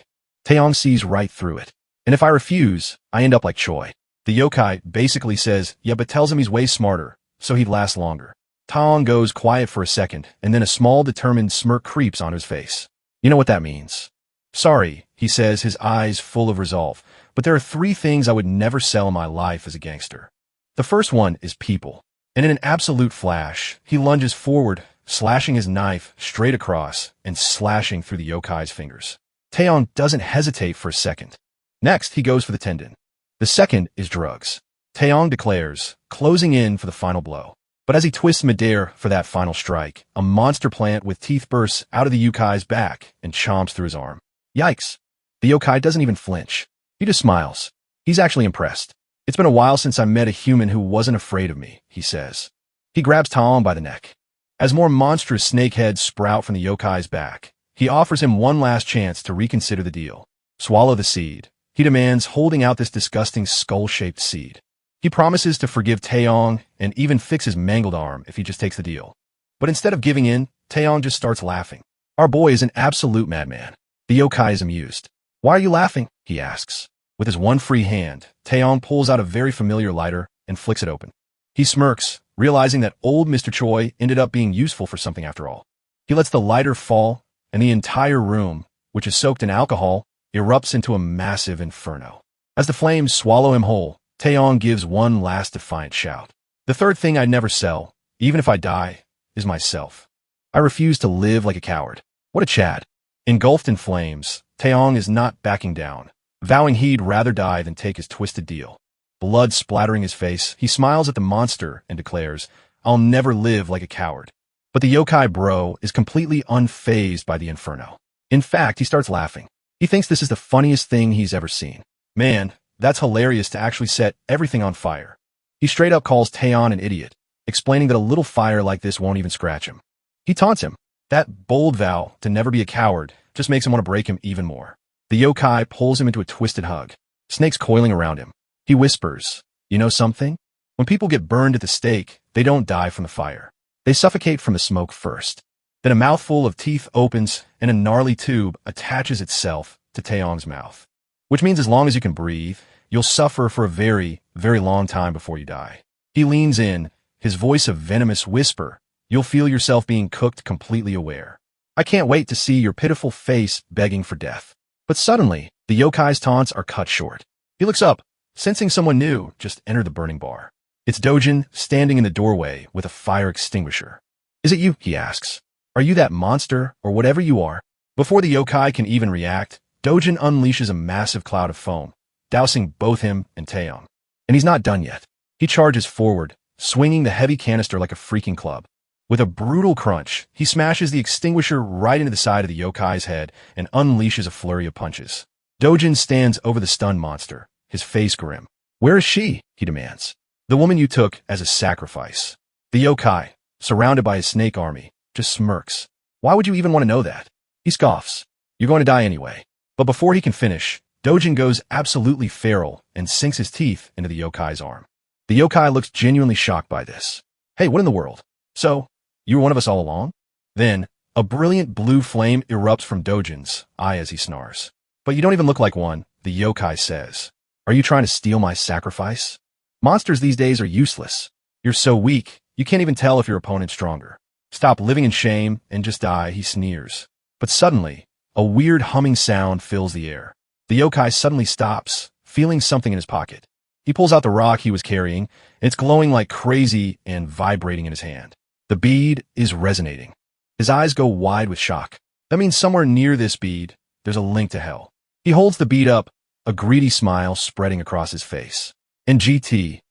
Taeyong sees right through it. And if I refuse, I end up like Choi. The yokai basically says, yeah, but tells him he's way smarter, so he'd last longer. Taeyong goes quiet for a second, and then a small determined smirk creeps on his face. You know what that means. Sorry, he says, his eyes full of resolve, but there are 3 things I would never sell in my life as a gangster. The first one is people. And in an absolute flash, he lunges forward, slashing his knife straight across and slashing through the yokai's fingers. Taeyong doesn't hesitate for a second. Next, he goes for the tendon. The second is drugs. Taeyong declares, closing in for the final blow. But as he twists midair for that final strike, a monster plant with teeth bursts out of the yokai's back and chomps through his arm. Yikes. The yokai doesn't even flinch. He just smiles. He's actually impressed. It's been a while since I met a human who wasn't afraid of me, he says. He grabs Taeyong by the neck. As more monstrous snake heads sprout from the yokai's back, he offers him one last chance to reconsider the deal. Swallow the seed, he demands, holding out this disgusting skull-shaped seed. He promises to forgive Taeyong and even fix his mangled arm if he just takes the deal. But instead of giving in, Taeyong just starts laughing. Our boy is an absolute madman. The yokai is amused. Why are you laughing? He asks. With his one free hand, Taeyong pulls out a very familiar lighter and flicks it open. He smirks, realizing that old Mr. Choi ended up being useful for something after all. He lets the lighter fall, and the entire room, which is soaked in alcohol, erupts into a massive inferno. As the flames swallow him whole, Taeyong gives one last defiant shout. The third thing I'd never sell, even if I die, is myself. I refuse to live like a coward. What a Chad. Engulfed in flames, Taeyong is not backing down, vowing he'd rather die than take his twisted deal. Blood splattering his face, he smiles at the monster and declares, I'll never live like a coward. But the yokai bro is completely unfazed by the inferno. In fact, he starts laughing. He thinks this is the funniest thing he's ever seen. Man, that's hilarious to actually set everything on fire. He straight up calls Taeyong an idiot, explaining that a little fire like this won't even scratch him. He taunts him. That bold vow to never be a coward just makes him want to break him even more. The yokai pulls him into a twisted hug, snakes coiling around him. He whispers, you know something? When people get burned at the stake, they don't die from the fire. They suffocate from the smoke first. Then a mouthful of teeth opens and a gnarly tube attaches itself to Taeyong's mouth. Which means as long as you can breathe, You'll suffer for a very, very long time before you die. He leans in, his voice a venomous whisper. You'll feel yourself being cooked completely aware. I can't wait to see your pitiful face begging for death. But suddenly, the yokai's taunts are cut short. He looks up, sensing someone new just entered the burning bar. It's Dojin, standing in the doorway with a fire extinguisher. Is it you? He asks. Are you that monster, or whatever you are? Before the yokai can even react, Dojin unleashes a massive cloud of foam, dousing both him and Taeyong. And he's not done yet. He charges forward, swinging the heavy canister like a freaking club. With a brutal crunch, he smashes the extinguisher right into the side of the yokai's head and unleashes a flurry of punches. Dojin stands over the stunned monster, his face grim. Where is she? He demands. The woman you took as a sacrifice. The yokai, surrounded by his snake army, just smirks. Why would you even want to know that? He scoffs. You're going to die anyway. But before he can finish, Dojin goes absolutely feral and sinks his teeth into the yokai's arm. The yokai looks genuinely shocked by this. Hey, what in the world? So, you were one of us all along? Then, a brilliant blue flame erupts from Dojin's eye as he snarls. But you don't even look like one, the yokai says. Are you trying to steal my sacrifice? Monsters these days are useless. You're so weak, you can't even tell if your opponent's stronger. Stop living in shame and just die, he sneers. But suddenly, a weird humming sound fills the air. The yokai suddenly stops, feeling something in his pocket. He pulls out the rock he was carrying, and it's glowing like crazy and vibrating in his hand. The bead is resonating. His eyes go wide with shock. That means somewhere near this bead, there's a link to hell. He holds the bead up, a greedy smile spreading across his face. And GT,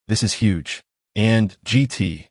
this is huge. And GT.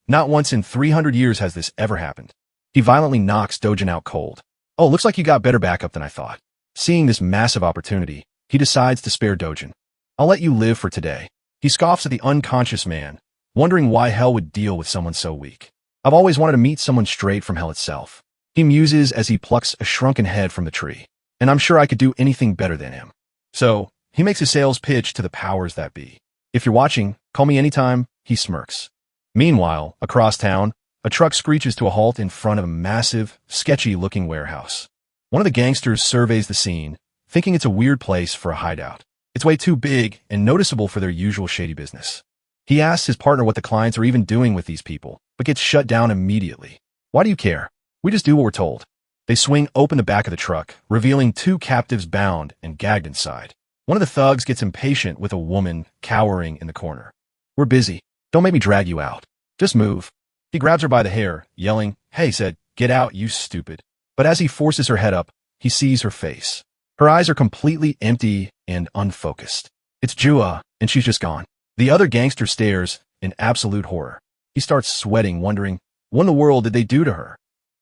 Not once in 300 years has this ever happened. He violently knocks Dojin out cold. Oh, looks like you got better backup than I thought. Seeing this massive opportunity, he decides to spare Dojin. I'll let you live for today. He scoffs at the unconscious man, wondering why hell would deal with someone so weak. I've always wanted to meet someone straight from hell itself. He muses as he plucks a shrunken head from the tree. And I'm sure I could do anything better than him. So, he makes a sales pitch to the powers that be. If you're watching, call me anytime, he smirks. Meanwhile, across town, a truck screeches to a halt in front of a massive, sketchy-looking warehouse. One of the gangsters surveys the scene, thinking it's a weird place for a hideout. It's way too big and noticeable for their usual shady business. He asks his partner what the clients are even doing with these people, but gets shut down immediately. Why do you care? We just do what we're told. They swing open the back of the truck, revealing two captives bound and gagged inside. One of the thugs gets impatient with a woman cowering in the corner. We're busy. Don't make me drag you out. Just move. He grabs her by the hair, yelling, Hey, said, get out, you stupid. But as he forces her head up, he sees her face. Her eyes are completely empty and unfocused. It's Jua, and she's just gone. The other gangster stares in absolute horror. He starts sweating, wondering, what in the world did they do to her?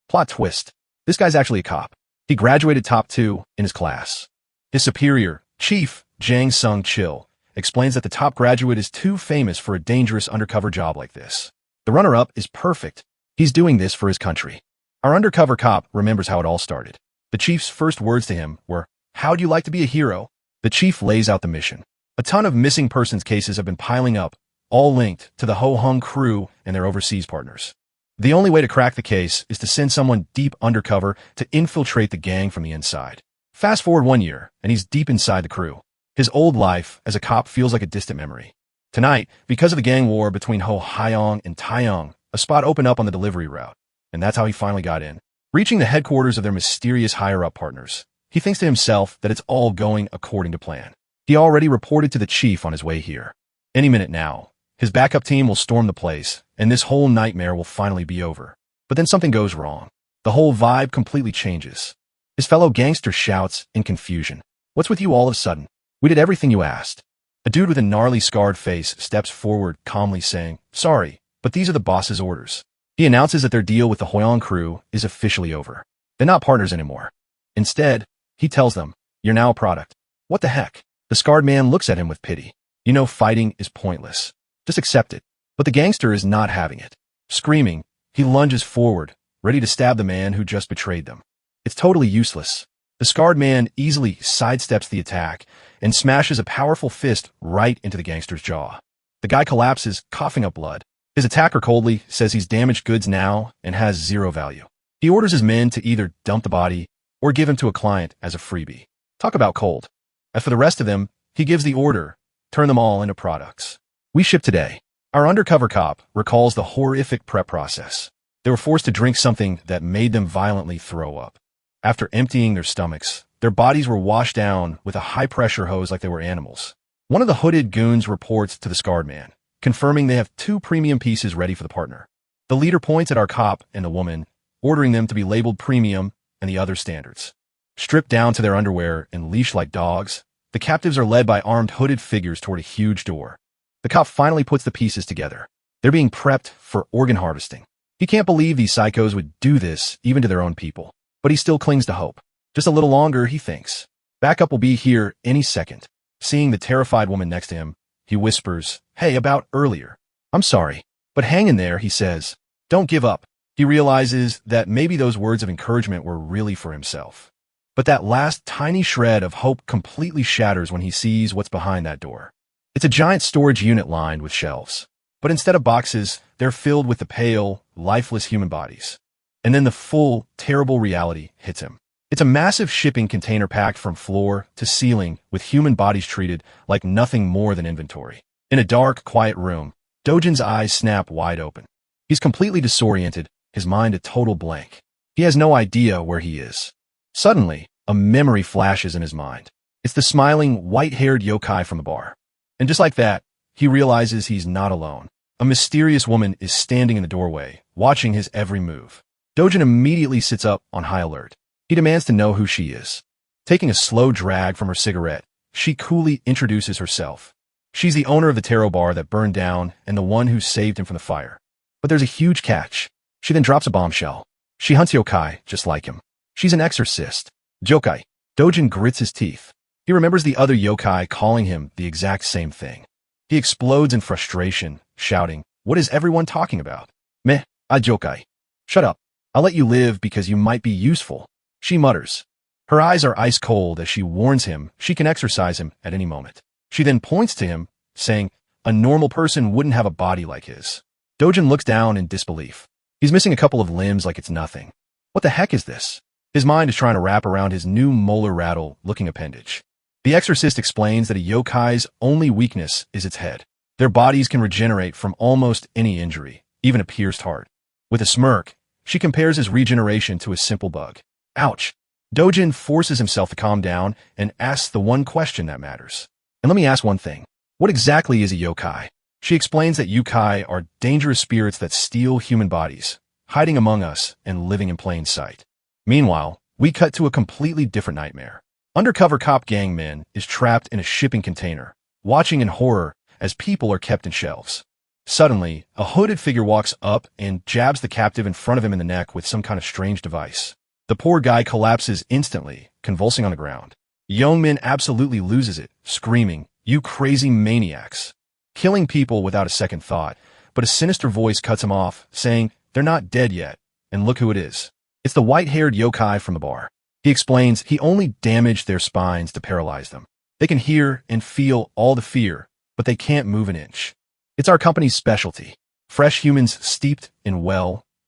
Plot twist. This guy's actually a cop. He graduated top 2 in his class. His superior, Chief Jang Sung-chil, explains that the top graduate is too famous for a dangerous undercover job like this. The runner-up is perfect. He's doing this for his country. Our undercover cop remembers how it all started. The chief's first words to him were, How'd you like to be a hero? The chief lays out the mission. A ton of missing persons cases have been piling up, all linked to the Ho Hung crew and their overseas partners. The only way to crack the case is to send someone deep undercover to infiltrate the gang from the inside. Fast forward 1 year, and he's deep inside the crew. His old life as a cop feels like a distant memory. Tonight, because of the gang war between Ho Hyong and Taeyong, a spot opened up on the delivery route, and that's how he finally got in. Reaching the headquarters of their mysterious higher-up partners, he thinks to himself that it's all going according to plan. He already reported to the chief on his way here. Any minute now, his backup team will storm the place, and this whole nightmare will finally be over. But then something goes wrong. The whole vibe completely changes. His fellow gangster shouts in confusion. What's with you all of a sudden? We did everything you asked. A dude with a gnarly scarred face steps forward, calmly saying, Sorry, but these are the boss's orders. He announces that their deal with the Hoyong crew is officially over. They're not partners anymore. Instead, he tells them, You're now a product. What the heck? The scarred man looks at him with pity. You know fighting is pointless. Just accept it. But the gangster is not having it. Screaming, he lunges forward, ready to stab the man who just betrayed them. It's totally useless. The scarred man easily sidesteps the attack and smashes a powerful fist right into the gangster's jaw. The guy collapses, coughing up blood. His attacker coldly says he's damaged goods now and has zero value. He orders his men to either dump the body or give him to a client as a freebie. Talk about cold. As for the rest of them, he gives the order, turn them all into products. We ship today. Our undercover cop recalls the horrific prep process. They were forced to drink something that made them violently throw up. After emptying their stomachs, their bodies were washed down with a high-pressure hose like they were animals. One of the hooded goons reports to the scarred man, confirming they have 2 premium pieces ready for the partner. The leader points at our cop and the woman, ordering them to be labeled premium and the other standards. Stripped down to their underwear and leashed like dogs, the captives are led by armed hooded figures toward a huge door. The cop finally puts the pieces together. They're being prepped for organ harvesting. He can't believe these psychos would do this even to their own people, but he still clings to hope. Just a little longer, he thinks. Backup will be here any second. Seeing the terrified woman next to him, he whispers, "Hey, about earlier. I'm sorry, but hang in there," he says. "Don't give up." He realizes that maybe those words of encouragement were really for himself. But that last tiny shred of hope completely shatters when he sees what's behind that door. It's a giant storage unit lined with shelves. But instead of boxes, they're filled with the pale, lifeless human bodies. And then the full, terrible reality hits him. It's a massive shipping container packed from floor to ceiling with human bodies treated like nothing more than inventory. In a dark, quiet room, Dojin's eyes snap wide open. He's completely disoriented, his mind a total blank. He has no idea where he is. Suddenly, a memory flashes in his mind. It's the smiling, white-haired yokai from the bar. And just like that, he realizes he's not alone. A mysterious woman is standing in the doorway, watching his every move. Dojin immediately sits up on high alert. He demands to know who she is. Taking a slow drag from her cigarette, she coolly introduces herself. She's the owner of the taro bar that burned down and the one who saved him from the fire. But there's a huge catch. She then drops a bombshell. She hunts yokai just like him. She's an exorcist. Jokai. Dojin grits his teeth. He remembers the other yokai calling him the exact same thing. He explodes in frustration, shouting, "What is everyone talking about? Meh, jokai. Shut up. I'll let you live because you might be useful," she mutters. Her eyes are ice cold as she warns him she can exorcise him at any moment. She then points to him, saying, "A normal person wouldn't have a body like his." Dojin looks down in disbelief. He's missing a couple of limbs like it's nothing. What the heck is this? His mind is trying to wrap around his new molar rattle-looking appendage. The exorcist explains that a yokai's only weakness is its head. Their bodies can regenerate from almost any injury, even a pierced heart. With a smirk, she compares his regeneration to a simple bug. Ouch! Dojin forces himself to calm down and asks the one question that matters. And let me ask one thing. What exactly is a yokai? She explains that yokai are dangerous spirits that steal human bodies, hiding among us and living in plain sight. Meanwhile, we cut to a completely different nightmare. Undercover cop gang Min is trapped in a shipping container, watching in horror as people are kept in shelves. Suddenly, a hooded figure walks up and jabs the captive in front of him in the neck with some kind of strange device. The poor guy collapses instantly, convulsing on the ground. Young Min absolutely loses it, screaming, "You crazy maniacs!" Killing people without a second thought, but a sinister voice cuts him off, saying, "They're not dead yet, and look who it is. It's the white-haired yokai from the bar." He explains he only damaged their spines to paralyze them. They can hear and feel all the fear, but they can't move an inch. It's our company's specialty. Fresh humans steeped in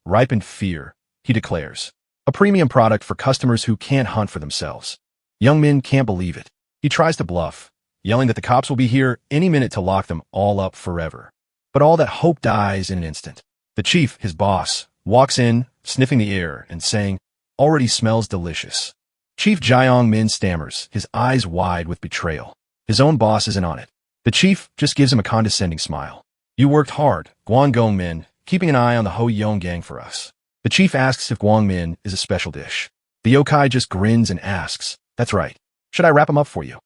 ripened fear, he declares. A premium product for customers who can't hunt for themselves. Young Min can't believe it. He tries to bluff, yelling that the cops will be here any minute to lock them all up forever. But all that hope dies in an instant. The chief, his boss, walks in, sniffing the air and saying, "Already smells delicious." Chief Jiang Min stammers, his eyes wide with betrayal. His own boss isn't on it. The chief just gives him a condescending smile. "You worked hard, Guangdong Min, keeping an eye on the Ho Yong gang for us." The chief asks if Guang Min is a special dish. The yokai just grins and asks, "That's right. Should I wrap him up for you?"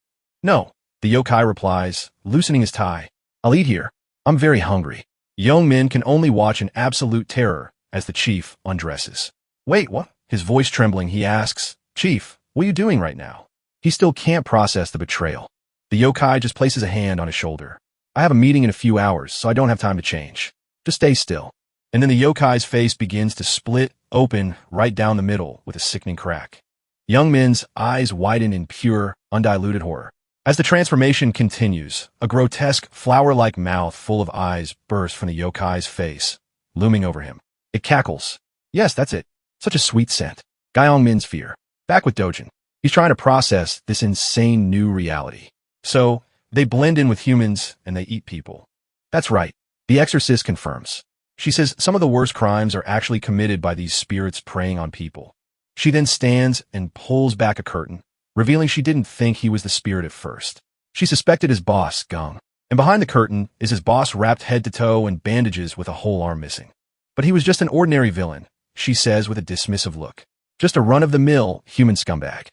"No," the yokai replies, loosening his tie. "I'll eat here. I'm very hungry." Young Min can only watch in absolute terror as the chief undresses. "Wait, what?" His voice trembling, he asks, "Chief, what are you doing right now?" He still can't process the betrayal. The yokai just places a hand on his shoulder. "I have a meeting in a few hours, so I don't have time to change. Just stay still." And then the yokai's face begins to split open right down the middle with a sickening crack. Young Min's eyes widen in pure, undiluted horror. As the transformation continues, a grotesque, flower-like mouth full of eyes bursts from the yokai's face, looming over him. It cackles. Yes, that's it. Such a sweet scent. Gyeong Min's fear. Back with Dojin. He's trying to process this insane new reality. So, they blend in with humans and they eat people. That's right. The exorcist confirms. She says some of the worst crimes are actually committed by these spirits preying on people. She then stands and pulls back a curtain, revealing she didn't think he was the spirit at first. She suspected his boss, Gung. And behind the curtain is his boss wrapped head to toe in bandages with a whole arm missing. But he was just an ordinary villain, she says with a dismissive look. Just a run-of-the-mill human scumbag.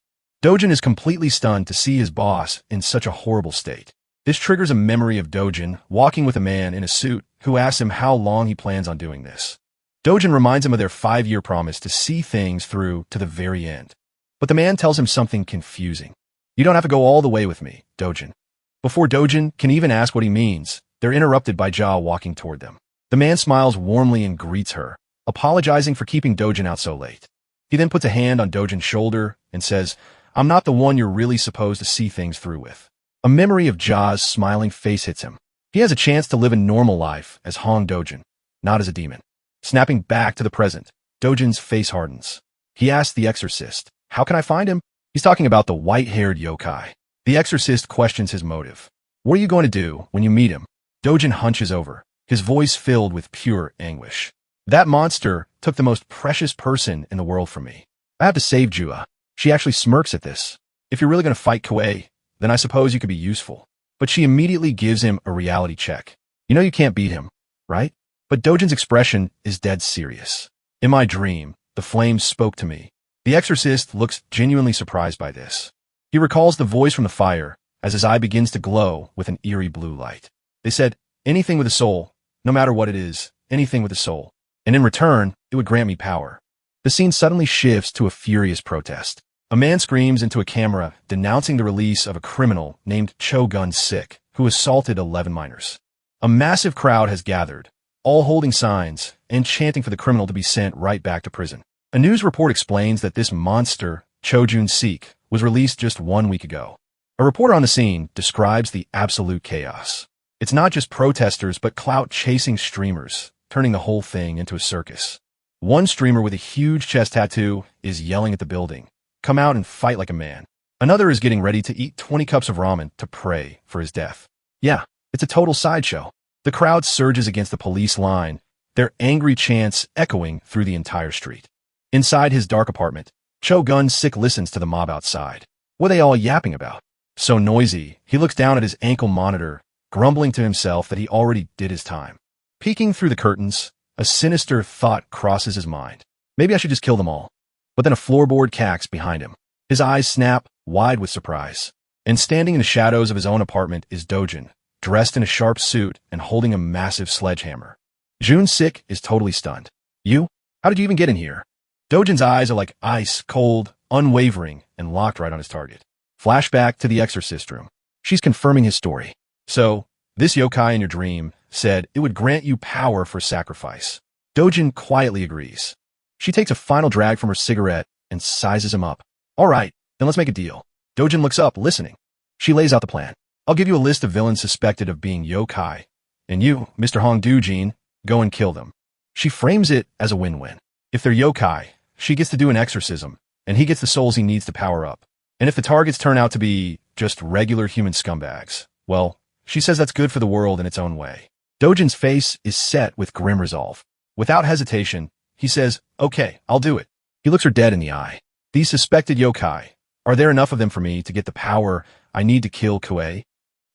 Dojin is completely stunned to see his boss in such a horrible state. This triggers a memory of Dojin walking with a man in a suit who asks him how long he plans on doing this. Dojin reminds him of their 5-year promise to see things through to the very end. But the man tells him something confusing. You don't have to go all the way with me, Dojin. Before Dojin can even ask what he means, they're interrupted by Ja walking toward them. The man smiles warmly and greets her, apologizing for keeping Dojin out so late. He then puts a hand on Dojin's shoulder and says, I'm not the one you're really supposed to see things through with. A memory of Ja's smiling face hits him. He has a chance to live a normal life as Hong Dojin, not as a demon. Snapping back to the present, Dojin's face hardens. He asks the exorcist, how can I find him? He's talking about the white-haired yokai. The exorcist questions his motive. What are you going to do when you meet him? Dojin hunches over, his voice filled with pure anguish. That monster took the most precious person in the world from me. I have to save Jua. She actually smirks at this. If you're really going to fight Kuei, then I suppose you could be useful. But she immediately gives him a reality check. You know you can't beat him, right? But Dojin's expression is dead serious. In my dream, the flames spoke to me. The exorcist looks genuinely surprised by this. He recalls the voice from the fire as his eye begins to glow with an eerie blue light. They said, anything with a soul, no matter what it is, anything with a soul. And in return, it would grant me power. The scene suddenly shifts to a furious protest. A man screams into a camera denouncing the release of a criminal named Cho Gun-sik, who assaulted 11 minors. A massive crowd has gathered, all holding signs and chanting for the criminal to be sent right back to prison. A news report explains that this monster, Cho Jun-sik, was released just 1 week ago. A reporter on the scene describes the absolute chaos. It's not just protesters but clout-chasing streamers, turning the whole thing into a circus. One streamer with a huge chest tattoo is yelling at the building, come out and fight like a man. Another is getting ready to eat 20 cups of ramen to pray for his death. Yeah, it's a total sideshow. The crowd surges against the police line, their angry chants echoing through the entire street. Inside his dark apartment, Cho Gun-sik listens to the mob outside. What are they all yapping about? So noisy, he looks down at his ankle monitor, grumbling to himself that he already did his time. Peeking through the curtains, a sinister thought crosses his mind. Maybe I should just kill them all. But then a floorboard cacks behind him. His eyes snap, wide with surprise. And standing in the shadows of his own apartment is Dojin, dressed in a sharp suit and holding a massive sledgehammer. Jun-sik is totally stunned. You? How did you even get in here? Dojin's eyes are like ice, cold, unwavering, and locked right on his target. Flashback to the exorcist room. She's confirming his story. So, this yokai in your dream said it would grant you power for sacrifice. Dojin quietly agrees. She takes a final drag from her cigarette and sizes him up. All right, then let's make a deal. Dojin looks up, listening. She lays out the plan. I'll give you a list of villains suspected of being yokai. And you, Mr. Hong Doo-jin, go and kill them. She frames it as a win-win. If they're yokai, she gets to do an exorcism, and he gets the souls he needs to power up. And if the targets turn out to be just regular human scumbags, well, she says that's good for the world in its own way. Dojin's face is set with grim resolve. Without hesitation, he says, okay, I'll do it. He looks her dead in the eye. These suspected yokai, are there enough of them for me to get the power I need to kill Kuei?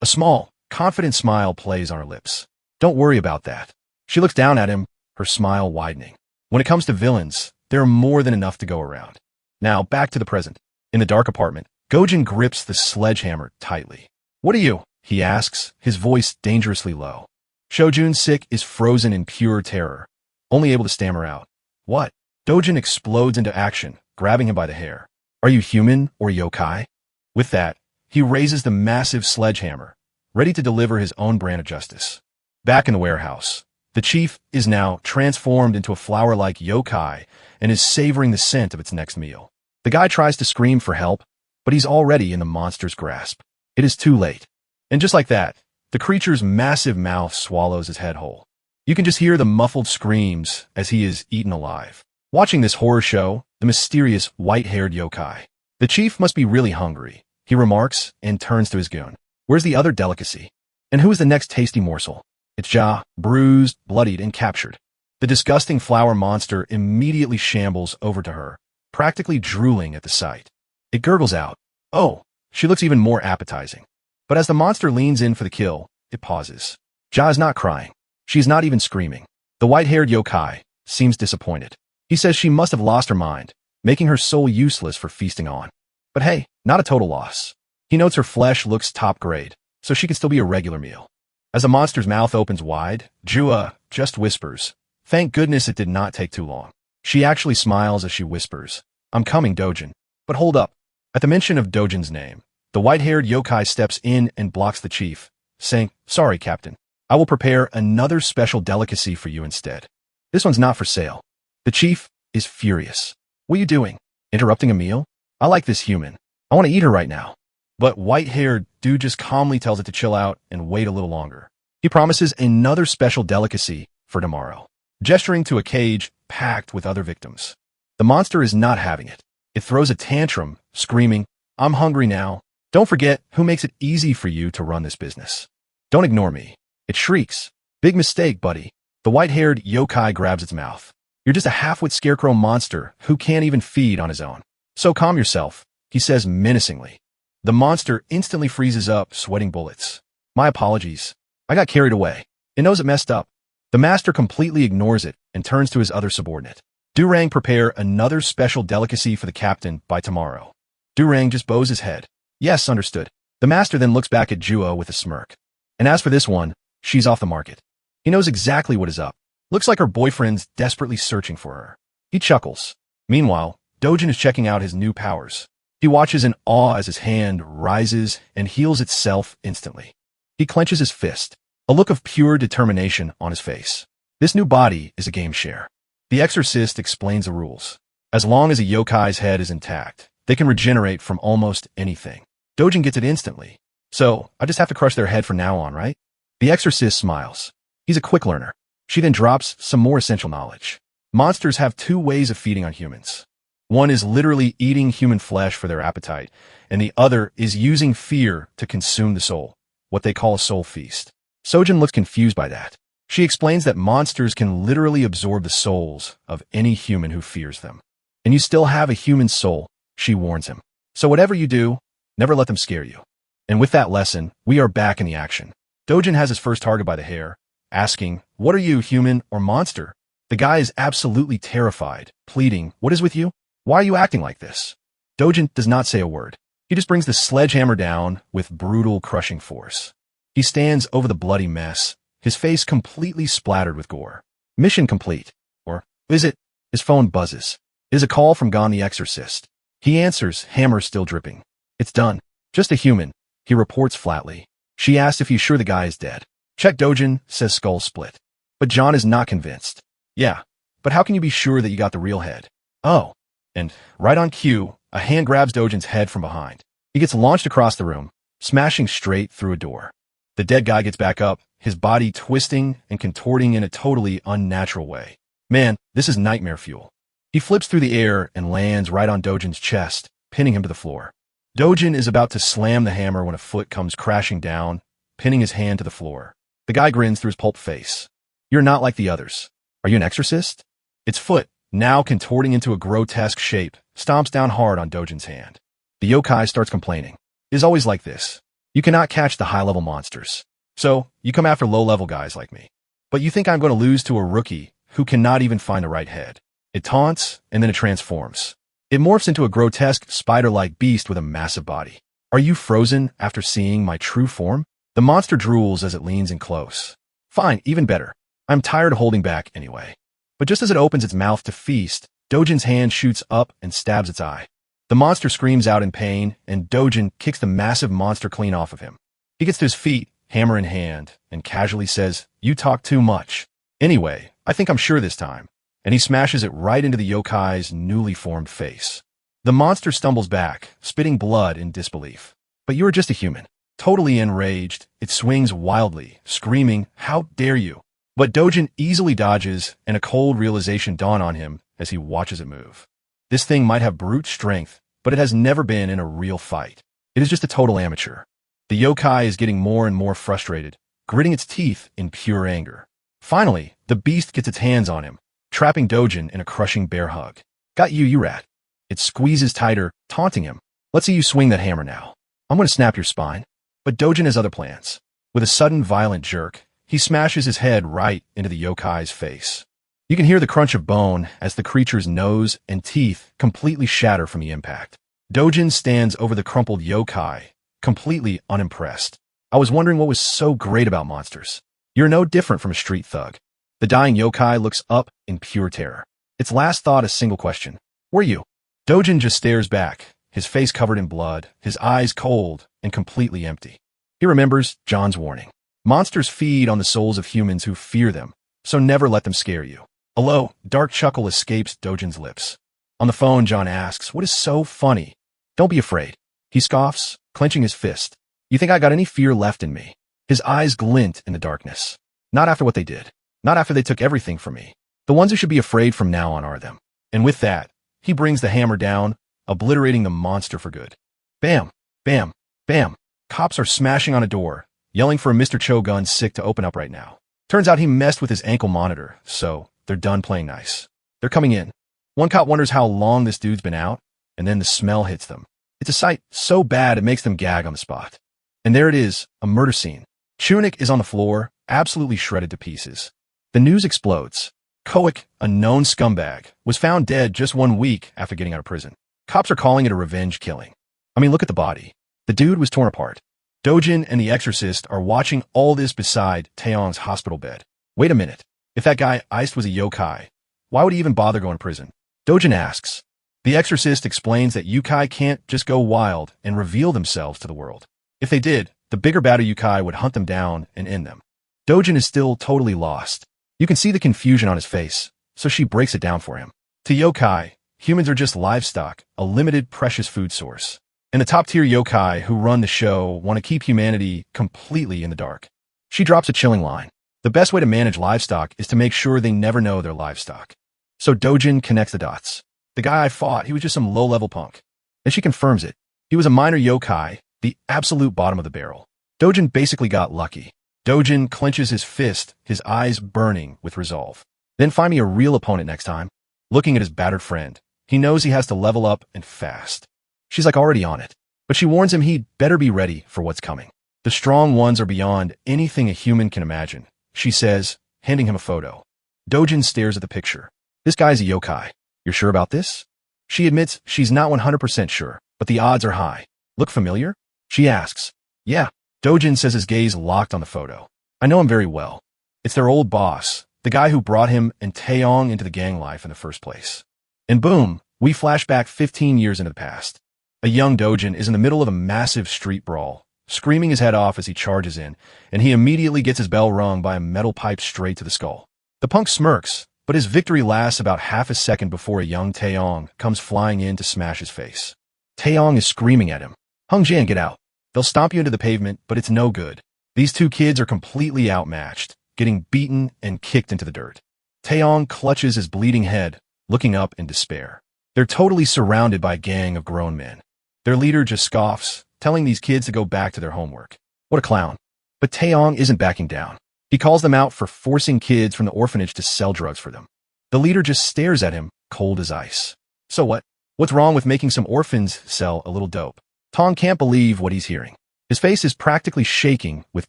A small, confident smile plays on her lips. Don't worry about that. She looks down at him, her smile widening. When it comes to villains, there are more than enough to go around. Now, back to the present. In the dark apartment, Dojin grips the sledgehammer tightly. What are you? He asks, his voice dangerously low. Cho Jun-sik is frozen in pure terror, only able to stammer out. What? Dojin explodes into action, grabbing him by the hair. Are you human or yokai? With that, he raises the massive sledgehammer, ready to deliver his own brand of justice. Back in the warehouse, the chief is now transformed into a flower-like yokai and is savoring the scent of its next meal. The guy tries to scream for help, but he's already in the monster's grasp. It is too late. And just like that, the creature's massive mouth swallows his head whole. You can just hear the muffled screams as he is eaten alive. Watching this horror show, the mysterious white-haired yokai. The chief must be really hungry, he remarks and turns to his goon. Where's the other delicacy? And who is the next tasty morsel? It's Ja, bruised, bloodied, and captured. The disgusting flower monster immediately shambles over to her, practically drooling at the sight. It gurgles out. Oh, she looks even more appetizing. But as the monster leans in for the kill, it pauses. Ja is not crying. She is not even screaming. The white-haired yokai seems disappointed. He says she must have lost her mind, making her soul useless for feasting on. But hey, not a total loss. He notes her flesh looks top grade, so she can still be a regular meal. As the monster's mouth opens wide, Jua just whispers, "Thank goodness it did not take too long." She actually smiles as she whispers, "I'm coming, Dojin." But hold up. At the mention of Dojin's name, the white-haired yokai steps in and blocks the chief, saying, "Sorry, Captain. I will prepare another special delicacy for you instead. This one's not for sale." The chief is furious. "What are you doing? Interrupting a meal? I like this human. I want to eat her right now." But white-haired dude just calmly tells it to chill out and wait a little longer. He promises another special delicacy for tomorrow, gesturing to a cage packed with other victims. The monster is not having it. It throws a tantrum, screaming, "I'm hungry now. Don't forget who makes it easy for you to run this business. Don't ignore me." It shrieks. "Big mistake, buddy." The white-haired yokai grabs its mouth. "You're just a half-wit scarecrow monster who can't even feed on his own. So calm yourself," he says menacingly. The monster instantly freezes up, sweating bullets. "My apologies. I got carried away." It knows it messed up. The master completely ignores it and turns to his other subordinate. "Durang, prepare another special delicacy for the captain by tomorrow." Durang just bows his head. "Yes, understood." The master then looks back at Jua with a smirk. "And as for this one, she's off the market." He knows exactly what is up. Looks like her boyfriend's desperately searching for her. He chuckles. Meanwhile, Dojin is checking out his new powers. He watches in awe as his hand rises and heals itself instantly. He clenches his fist, a look of pure determination on his face. This new body is a game share. The exorcist explains the rules. As long as a yokai's head is intact, they can regenerate from almost anything. Dojin gets it instantly. "So, I just have to crush their head from now on, right?" The exorcist smiles. He's a quick learner. She then drops some more essential knowledge. Monsters have two ways of feeding on humans. One is literally eating human flesh for their appetite, and the other is using fear to consume the soul, what they call a soul feast. Sojin looks confused by that. She explains that monsters can literally absorb the souls of any human who fears them. "And you still have a human soul," she warns him. "So whatever you do, never let them scare you." And with that lesson, we are back in the action. Dojin has his first target by the hair, asking, "What are you, human or monster?" The guy is absolutely terrified, pleading, "What is with you? Why are you acting like this?" Dojin does not say a word. He just brings the sledgehammer down with brutal, crushing force. He stands over the bloody mess, his face completely splattered with gore. Mission complete. Or is it? His phone buzzes. It is a call from Gon the Exorcist. He answers, hammer still dripping. "It's done. Just a human," he reports flatly. She asks if he's sure the guy is dead. "Check, Dojin," says Skull Split. But John is not convinced. "Yeah, but how can you be sure that you got the real head?" "Oh." And right on cue, a hand grabs Dojin's head from behind. He gets launched across the room, smashing straight through a door. The dead guy gets back up, his body twisting and contorting in a totally unnatural way. Man, this is nightmare fuel. He flips through the air and lands right on Dojin's chest, pinning him to the floor. Dojin is about to slam the hammer when a foot comes crashing down, pinning his hand to the floor. The guy grins through his pulp face. "You're not like the others. Are you an exorcist?" Its foot, now contorting into a grotesque shape, stomps down hard on Dojin's hand. The yokai starts complaining. "It is always like this. You cannot catch the high-level monsters. So, you come after low-level guys like me. But you think I'm going to lose to a rookie who cannot even find the right head." It taunts, and then it transforms. It morphs into a grotesque, spider-like beast with a massive body. "Are you frozen after seeing my true form?" The monster drools as it leans in close. "Fine, even better. I'm tired of holding back anyway." But just as it opens its mouth to feast, Dojin's hand shoots up and stabs its eye. The monster screams out in pain, and Dojin kicks the massive monster clean off of him. He gets to his feet, hammer in hand, and casually says, "You talk too much. Anyway, I think I'm sure this time." And he smashes it right into the yokai's newly formed face. The monster stumbles back, spitting blood in disbelief. "But you are just a human." Totally enraged, it swings wildly, screaming, "How dare you!" But Dojin easily dodges, and a cold realization dawns on him as he watches it move. This thing might have brute strength, but it has never been in a real fight. It is just a total amateur. The yokai is getting more and more frustrated, gritting its teeth in pure anger. Finally, the beast gets its hands on him, trapping Dojin in a crushing bear hug. Got you, you rat. It squeezes tighter, taunting him. Let's see you swing that hammer now. I'm going to snap your spine. But Dojin has other plans. With a sudden violent jerk, he smashes his head right into the yokai's face. You can hear the crunch of bone as the creature's nose and teeth completely shatter from the impact. Dojin stands over the crumpled yokai, completely unimpressed. I was wondering what was so great about monsters. You're no different from a street thug. The dying yokai looks up in pure terror. Its last thought a single question. Were you? Dojin just stares back, his face covered in blood, his eyes cold and completely empty. He remembers John's warning. Monsters feed on the souls of humans who fear them, so never let them scare you. A low, dark chuckle escapes Dojin's lips. On the phone, John asks, "What is so funny?" "Don't be afraid." He scoffs, clenching his fist. "You think I got any fear left in me?" His eyes glint in the darkness. "Not after what they did. Not after they took everything from me. The ones who should be afraid from now on are them." And with that, he brings the hammer down, obliterating the monster for good. Bam, bam, bam. Cops are smashing on a door, yelling for a Mr. Chogun sick to open up right now. Turns out he messed with his ankle monitor, so they're done playing nice. They're coming in. One cop wonders how long this dude's been out, and then the smell hits them. It's a sight so bad it makes them gag on the spot. And there it is, a murder scene. Chunik is on the floor, absolutely shredded to pieces. The news explodes. Koic, a known scumbag, was found dead just 1 week after getting out of prison. Cops are calling it a revenge killing. I mean, look at the body. The dude was torn apart. Dojin and the exorcist are watching all this beside Taeyong's hospital bed. Wait a minute. If that guy Iced was a yokai, why would he even bother going to prison? Dojin asks. The exorcist explains that yokai can't just go wild and reveal themselves to the world. If they did, the bigger badder yokai would hunt them down and end them. Dojin is still totally lost. You can see the confusion on his face, so she breaks it down for him. To yokai, humans are just livestock, a limited precious food source. And the top-tier yokai who run the show want to keep humanity completely in the dark. She drops a chilling line. The best way to manage livestock is to make sure they never know they're livestock. So Dojin connects the dots. The guy I fought, he was just some low-level punk. And she confirms it. He was a minor yokai, the absolute bottom of the barrel. Dojin basically got lucky. Dojin clenches his fist, his eyes burning with resolve. Then find me a real opponent next time. Looking at his battered friend, he knows he has to level up and fast. She's like already on it. But she warns him he'd better be ready for what's coming. The strong ones are beyond anything a human can imagine, she says, handing him a photo. Dojin stares at the picture. This guy's a yokai. You're sure about this? She admits she's not 100% sure, but the odds are high. Look familiar? She asks. Yeah. Dojin says his gaze locked on the photo. I know him very well. It's their old boss, the guy who brought him and Taeyong into the gang life in the first place. And boom, we flash back 15 years into the past. A young Dojin is in the middle of a massive street brawl, screaming his head off as he charges in, and he immediately gets his bell rung by a metal pipe straight to the skull. The punk smirks, but his victory lasts about half a second before a young Taeyong comes flying in to smash his face. Taeyong is screaming at him. Hung Jian, get out. They'll stomp you into the pavement, but it's no good. These two kids are completely outmatched, getting beaten and kicked into the dirt. Taeyong clutches his bleeding head, looking up in despair. They're totally surrounded by a gang of grown men. Their leader just scoffs, telling these kids to go back to their homework. What a clown. But Taeyong isn't backing down. He calls them out for forcing kids from the orphanage to sell drugs for them. The leader just stares at him, cold as ice. So what? What's wrong with making some orphans sell a little dope? Tong can't believe what he's hearing. His face is practically shaking with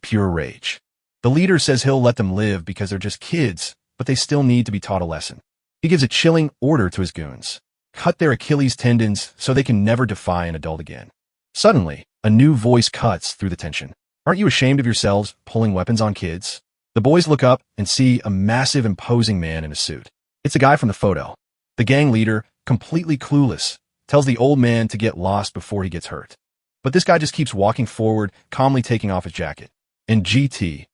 pure rage. The leader says he'll let them live because they're just kids, but they still need to be taught a lesson. He gives a chilling order to his goons. Cut their Achilles tendons so they can never defy an adult again. Suddenly, a new voice cuts through the tension. Aren't you ashamed of yourselves pulling weapons on kids? The boys look up and see a massive, imposing man in a suit. It's a guy from the photo. The gang leader, completely clueless, tells the old man to get lost before he gets hurt. But this guy just keeps walking forward, calmly taking off his jacket. And GT.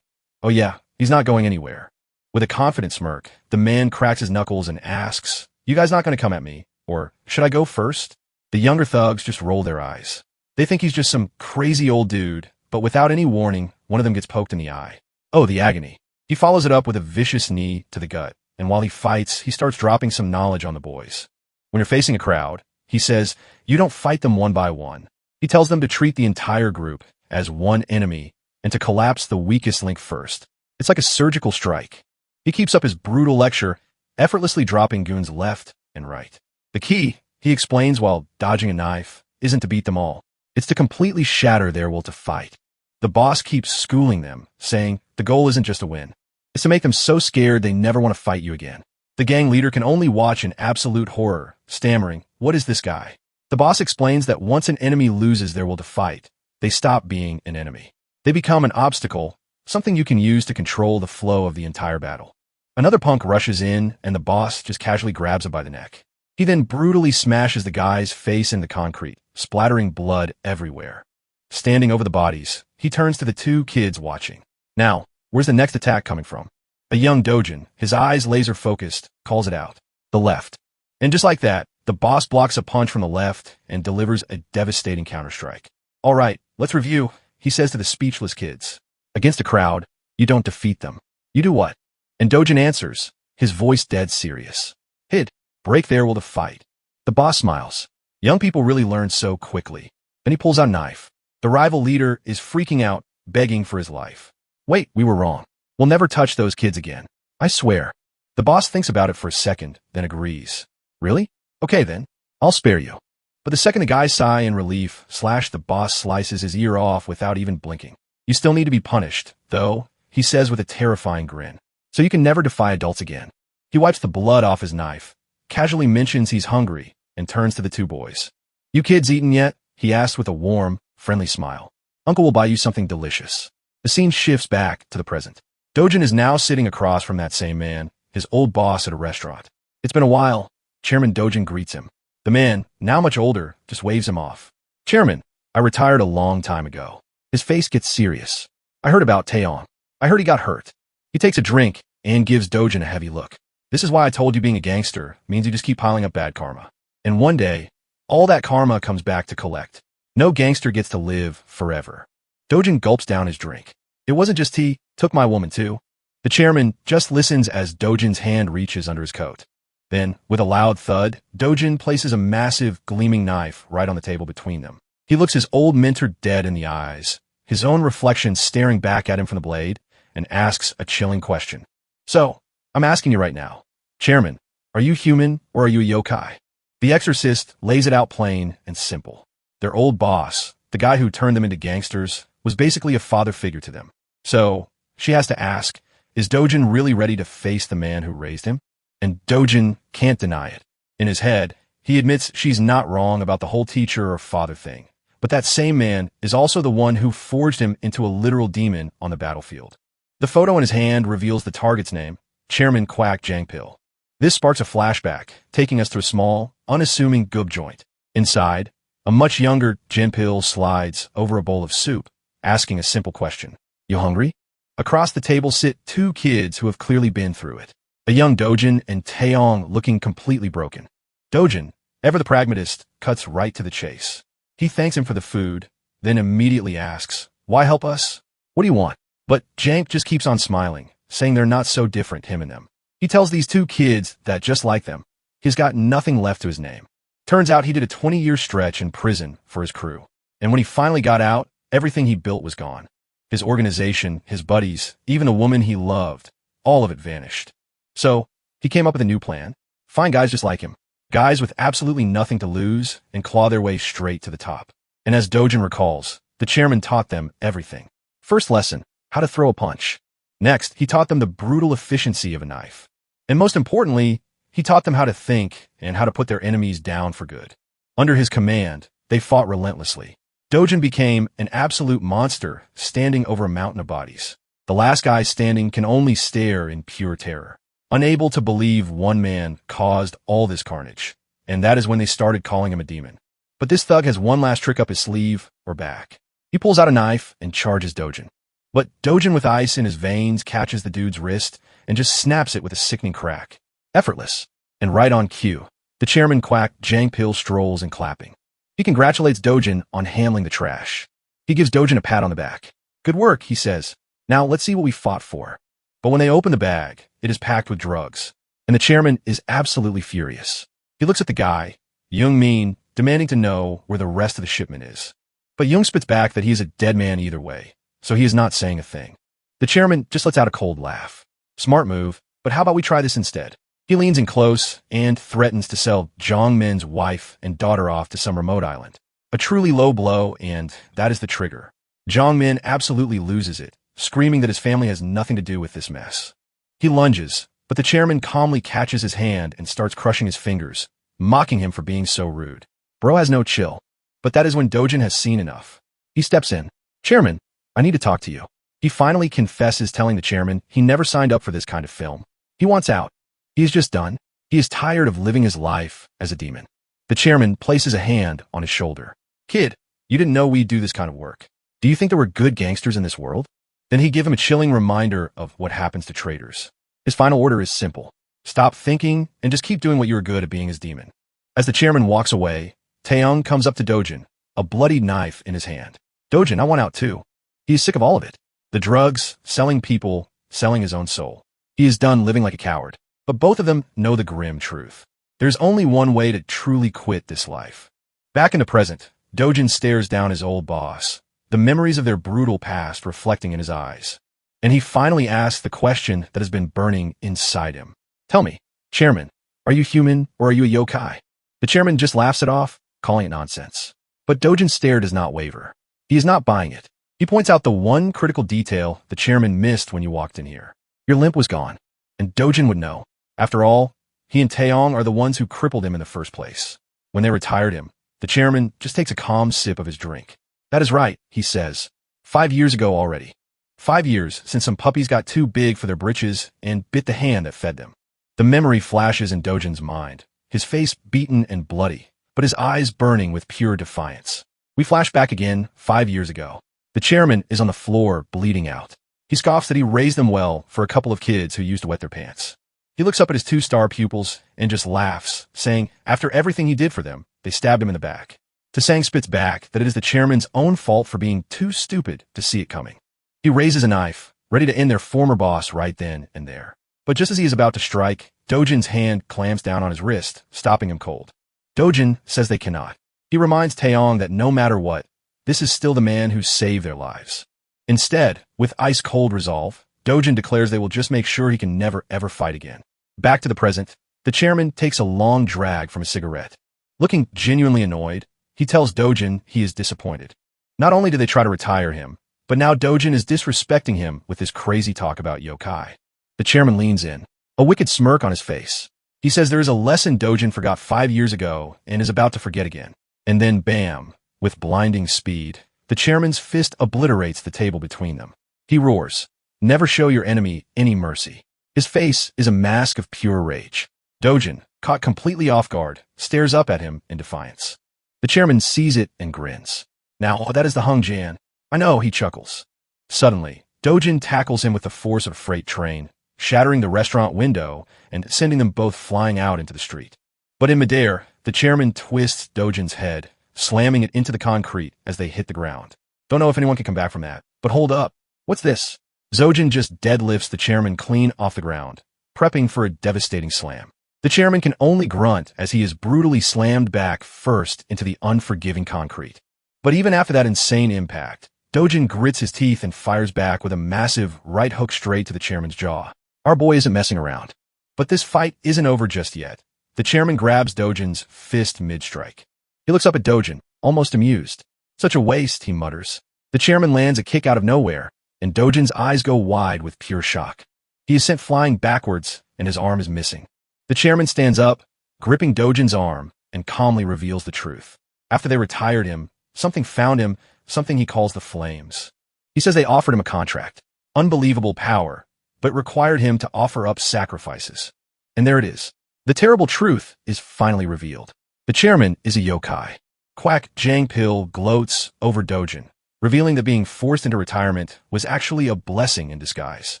Oh yeah, he's not going anywhere. With a confident smirk, the man cracks his knuckles and asks, "You guys not going to come at me? Or should I go first?" The younger thugs just roll their eyes. They think he's just some crazy old dude, but without any warning, one of them gets poked in the eye. Oh, the agony. He follows it up with a vicious knee to the gut, and while he fights, he starts dropping some knowledge on the boys. When you're facing a crowd, He says, you don't fight them one by one. He tells them to treat the entire group as one enemy and to collapse the weakest link first. It's like a surgical strike. He keeps up his brutal lecture, effortlessly dropping goons left and right. The key, he explains while dodging a knife, isn't to beat them all. It's to completely shatter their will to fight. The boss keeps schooling them, saying the goal isn't just to win. It's to make them so scared they never want to fight you again. The gang leader can only watch in absolute horror, stammering, "What is this guy?" The boss explains that once an enemy loses their will to fight, they stop being an enemy. They become an obstacle, something you can use to control the flow of the entire battle. Another punk rushes in, and the boss just casually grabs him by the neck. He then brutally smashes the guy's face into concrete, splattering blood everywhere. Standing over the bodies, he turns to the two kids watching. Now, where's the next attack coming from? A young Dojin, his eyes laser-focused, calls it out. The left. And just like that, the boss blocks a punch from the left and delivers a devastating counterstrike. All right, let's review, he says to the speechless kids. Against a crowd, you don't defeat them. You do what? And Dojin answers, his voice dead serious. Hit. Break their will to fight. The boss smiles. Young people really learn so quickly. Then he pulls out a knife. The rival leader is freaking out, begging for his life. Wait, we were wrong. We'll never touch those kids again. I swear. The boss thinks about it for a second, then agrees. Really? Okay then. I'll spare you. But the second the guys sigh in relief, the boss slices his ear off without even blinking. You still need to be punished, though, he says with a terrifying grin. So you can never defy adults again. He wipes the blood off his knife, casually mentions he's hungry, and turns to the two boys. You kids eaten yet? He asks with a warm, friendly smile. Uncle will buy you something delicious. The scene shifts back to the present. Dojin is now sitting across from that same man, his old boss at a restaurant. It's been a while. Chairman Dojin greets him. The man, now much older, just waves him off. Chairman, I retired a long time ago. His face gets serious. I heard about Taeyong. I heard he got hurt. He takes a drink and gives Dojin a heavy look. This is why I told you being a gangster means you just keep piling up bad karma. And one day, all that karma comes back to collect. No gangster gets to live forever. Dojin gulps down his drink. It wasn't just tea, took my woman too. The chairman just listens as Dojin's hand reaches under his coat. Then, with a loud thud, Dojin places a massive, gleaming knife right on the table between them. He looks his old mentor dead in the eyes, his own reflection staring back at him from the blade, and asks a chilling question. So, I'm asking you right now, Chairman, are you human or are you a yokai? The exorcist lays it out plain and simple. Their old boss, the guy who turned them into gangsters, was basically a father figure to them. So, she has to ask, is Dojin really ready to face the man who raised him? And Dojin can't deny it. In his head, he admits she's not wrong about the whole teacher or father thing. But that same man is also the one who forged him into a literal demon on the battlefield. The photo in his hand reveals the target's name, Chairman Quack Jangpil. This sparks a flashback, taking us to a small, unassuming goob joint. Inside, a much younger Jangpil slides over a bowl of soup, asking a simple question. You hungry? Across the table sit two kids who have clearly been through it. A young Dojin and Taeyong looking completely broken. Dojin, ever the pragmatist, cuts right to the chase. He thanks him for the food, then immediately asks, why help us? What do you want? But Jank just keeps on smiling, saying they're not so different, him and them. He tells these two kids that, just like them, he's got nothing left to his name. Turns out he did a 20-year stretch in prison for his crew. And when he finally got out, everything he built was gone. His organization, his buddies, even the woman he loved, all of it vanished. So, he came up with a new plan. Find guys just like him. Guys with absolutely nothing to lose and claw their way straight to the top. And as Dojin recalls, the chairman taught them everything. First lesson, how to throw a punch. Next, he taught them the brutal efficiency of a knife. And most importantly, he taught them how to think and how to put their enemies down for good. Under his command, they fought relentlessly. Dojin became an absolute monster standing over a mountain of bodies. The last guy standing can only stare in pure terror, unable to believe one man caused all this carnage. And that is when they started calling him a demon. But this thug has one last trick up his sleeve or back. He pulls out a knife and charges Dojin. But Dojin with ice in his veins catches the dude's wrist and just snaps it with a sickening crack. Effortless. And right on cue, the chairman Quack Jangpil strolls and clapping. He congratulates Dojin on handling the trash. He gives Dojin a pat on the back. Good work, he says. Now let's see what we fought for. But when they open the bag, it is packed with drugs. And the chairman is absolutely furious. He looks at the guy, Young Min, demanding to know where the rest of the shipment is. But Jung spits back that he is a dead man either way, so he is not saying a thing. The chairman just lets out a cold laugh. Smart move, but how about we try this instead? He leans in close and threatens to sell Zhang Min's wife and daughter off to some remote island. A truly low blow, and that is the trigger. Zhang Min absolutely loses it, screaming that his family has nothing to do with this mess. He lunges, but the chairman calmly catches his hand and starts crushing his fingers, mocking him for being so rude. Bro has no chill, but that is when Dojin has seen enough. He steps in. Chairman, I need to talk to you. He finally confesses, telling the chairman he never signed up for this kind of film. He wants out. He is just done. He is tired of living his life as a demon. The chairman places a hand on his shoulder. Kid, you didn't know we'd do this kind of work. Do you think there were good gangsters in this world? Then he gives him a chilling reminder of what happens to traitors. His final order is simple. Stop thinking and just keep doing what you are good at being as demon. As the chairman walks away, Taeyong comes up to Dojin, a bloody knife in his hand. Dojin, I want out too. He is sick of all of it. The drugs, selling people, selling his own soul. He is done living like a coward. But both of them know the grim truth. There's only one way to truly quit this life. Back in the present, Dojin stares down his old boss, the memories of their brutal past reflecting in his eyes. And he finally asks the question that has been burning inside him. Tell me, chairman, are you human or are you a yokai? The chairman just laughs it off, calling it nonsense. But Dojin's stare does not waver. He is not buying it. He points out the one critical detail the chairman missed when you walked in here. Your limp was gone, and Dojin would know. After all, he and Taeyong are the ones who crippled him in the first place. When they retired him, the chairman just takes a calm sip of his drink. That is right, he says. 5 years ago already. 5 years since some puppies got too big for their britches and bit the hand that fed them. The memory flashes in Dojin's mind, his face beaten and bloody, but his eyes burning with pure defiance. We flash back again 5 years ago. The chairman is on the floor, bleeding out. He scoffs that he raised them well for a couple of kids who used to wet their pants. He looks up at his 2-star pupils and just laughs, saying after everything he did for them, they stabbed him in the back. Tasang spits back that it is the chairman's own fault for being too stupid to see it coming. He raises a knife, ready to end their former boss right then and there. But just as he is about to strike, Dojin's hand clamps down on his wrist, stopping him cold. Dojin says they cannot. He reminds Taeyong that no matter what, this is still the man who saved their lives. Instead, with ice-cold resolve, Dojin declares they will just make sure he can never ever fight again. Back to the present, the chairman takes a long drag from a cigarette. Looking genuinely annoyed, he tells Dojin he is disappointed. Not only do they try to retire him, but now Dojin is disrespecting him with his crazy talk about yokai. The chairman leans in, a wicked smirk on his face. He says there is a lesson Dojin forgot 5 years ago and is about to forget again. And then bam! With blinding speed, the chairman's fist obliterates the table between them. He roars, "Never show your enemy any mercy." His face is a mask of pure rage. Dojin, caught completely off guard, stares up at him in defiance. The chairman sees it and grins. Now, that is the Hung Jan. I know, he chuckles. Suddenly, Dojin tackles him with the force of a freight train, shattering the restaurant window and sending them both flying out into the street. But in midair, the chairman twists Dojin's head, slamming it into the concrete as they hit the ground. Don't know if anyone can come back from that, but hold up. What's this? Zojin just deadlifts the chairman clean off the ground, prepping for a devastating slam. The chairman can only grunt as he is brutally slammed back first into the unforgiving concrete. But even after that insane impact, Dojin grits his teeth and fires back with a massive right hook straight to the chairman's jaw. Our boy isn't messing around. But this fight isn't over just yet. The chairman grabs Dojin's fist mid-strike. He looks up at Dojin, almost amused. Such a waste, he mutters. The chairman lands a kick out of nowhere, and Dojin's eyes go wide with pure shock. He is sent flying backwards, and his arm is missing. The chairman stands up, gripping Dojin's arm, and calmly reveals the truth. After they retired him, something found him, something he calls the flames. He says they offered him a contract. Unbelievable power, but required him to offer up sacrifices. And there it is. The terrible truth is finally revealed. The chairman is a yokai. Quack Jang Pil gloats over Dojin, revealing that being forced into retirement was actually a blessing in disguise.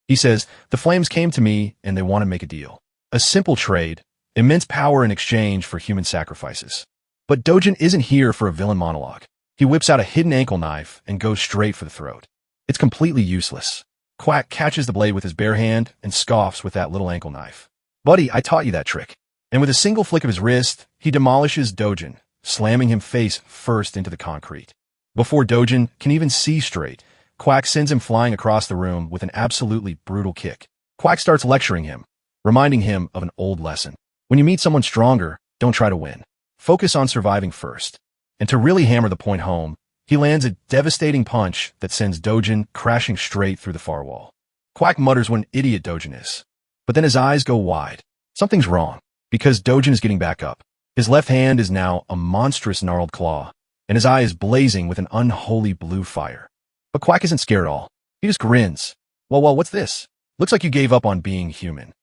He says, the flames came to me and they want to make a deal. A simple trade, immense power in exchange for human sacrifices. But Dojin isn't here for a villain monologue. He whips out a hidden ankle knife and goes straight for the throat. It's completely useless. Quack catches the blade with his bare hand and scoffs with that little ankle knife. Buddy, I taught you that trick. And with a single flick of his wrist, he demolishes Dojin, slamming him face first into the concrete. Before Dojin can even see straight, Quack sends him flying across the room with an absolutely brutal kick. Quack starts lecturing him, reminding him of an old lesson. When you meet someone stronger, don't try to win. Focus on surviving first. And to really hammer the point home, he lands a devastating punch that sends Dojin crashing straight through the far wall. Quack mutters what an idiot Dojin is. But then his eyes go wide. Something's wrong, because Dojin is getting back up. His left hand is now a monstrous gnarled claw, and his eye is blazing with an unholy blue fire. But Quack isn't scared at all. He just grins. Well, what's this? Looks like you gave up on being human.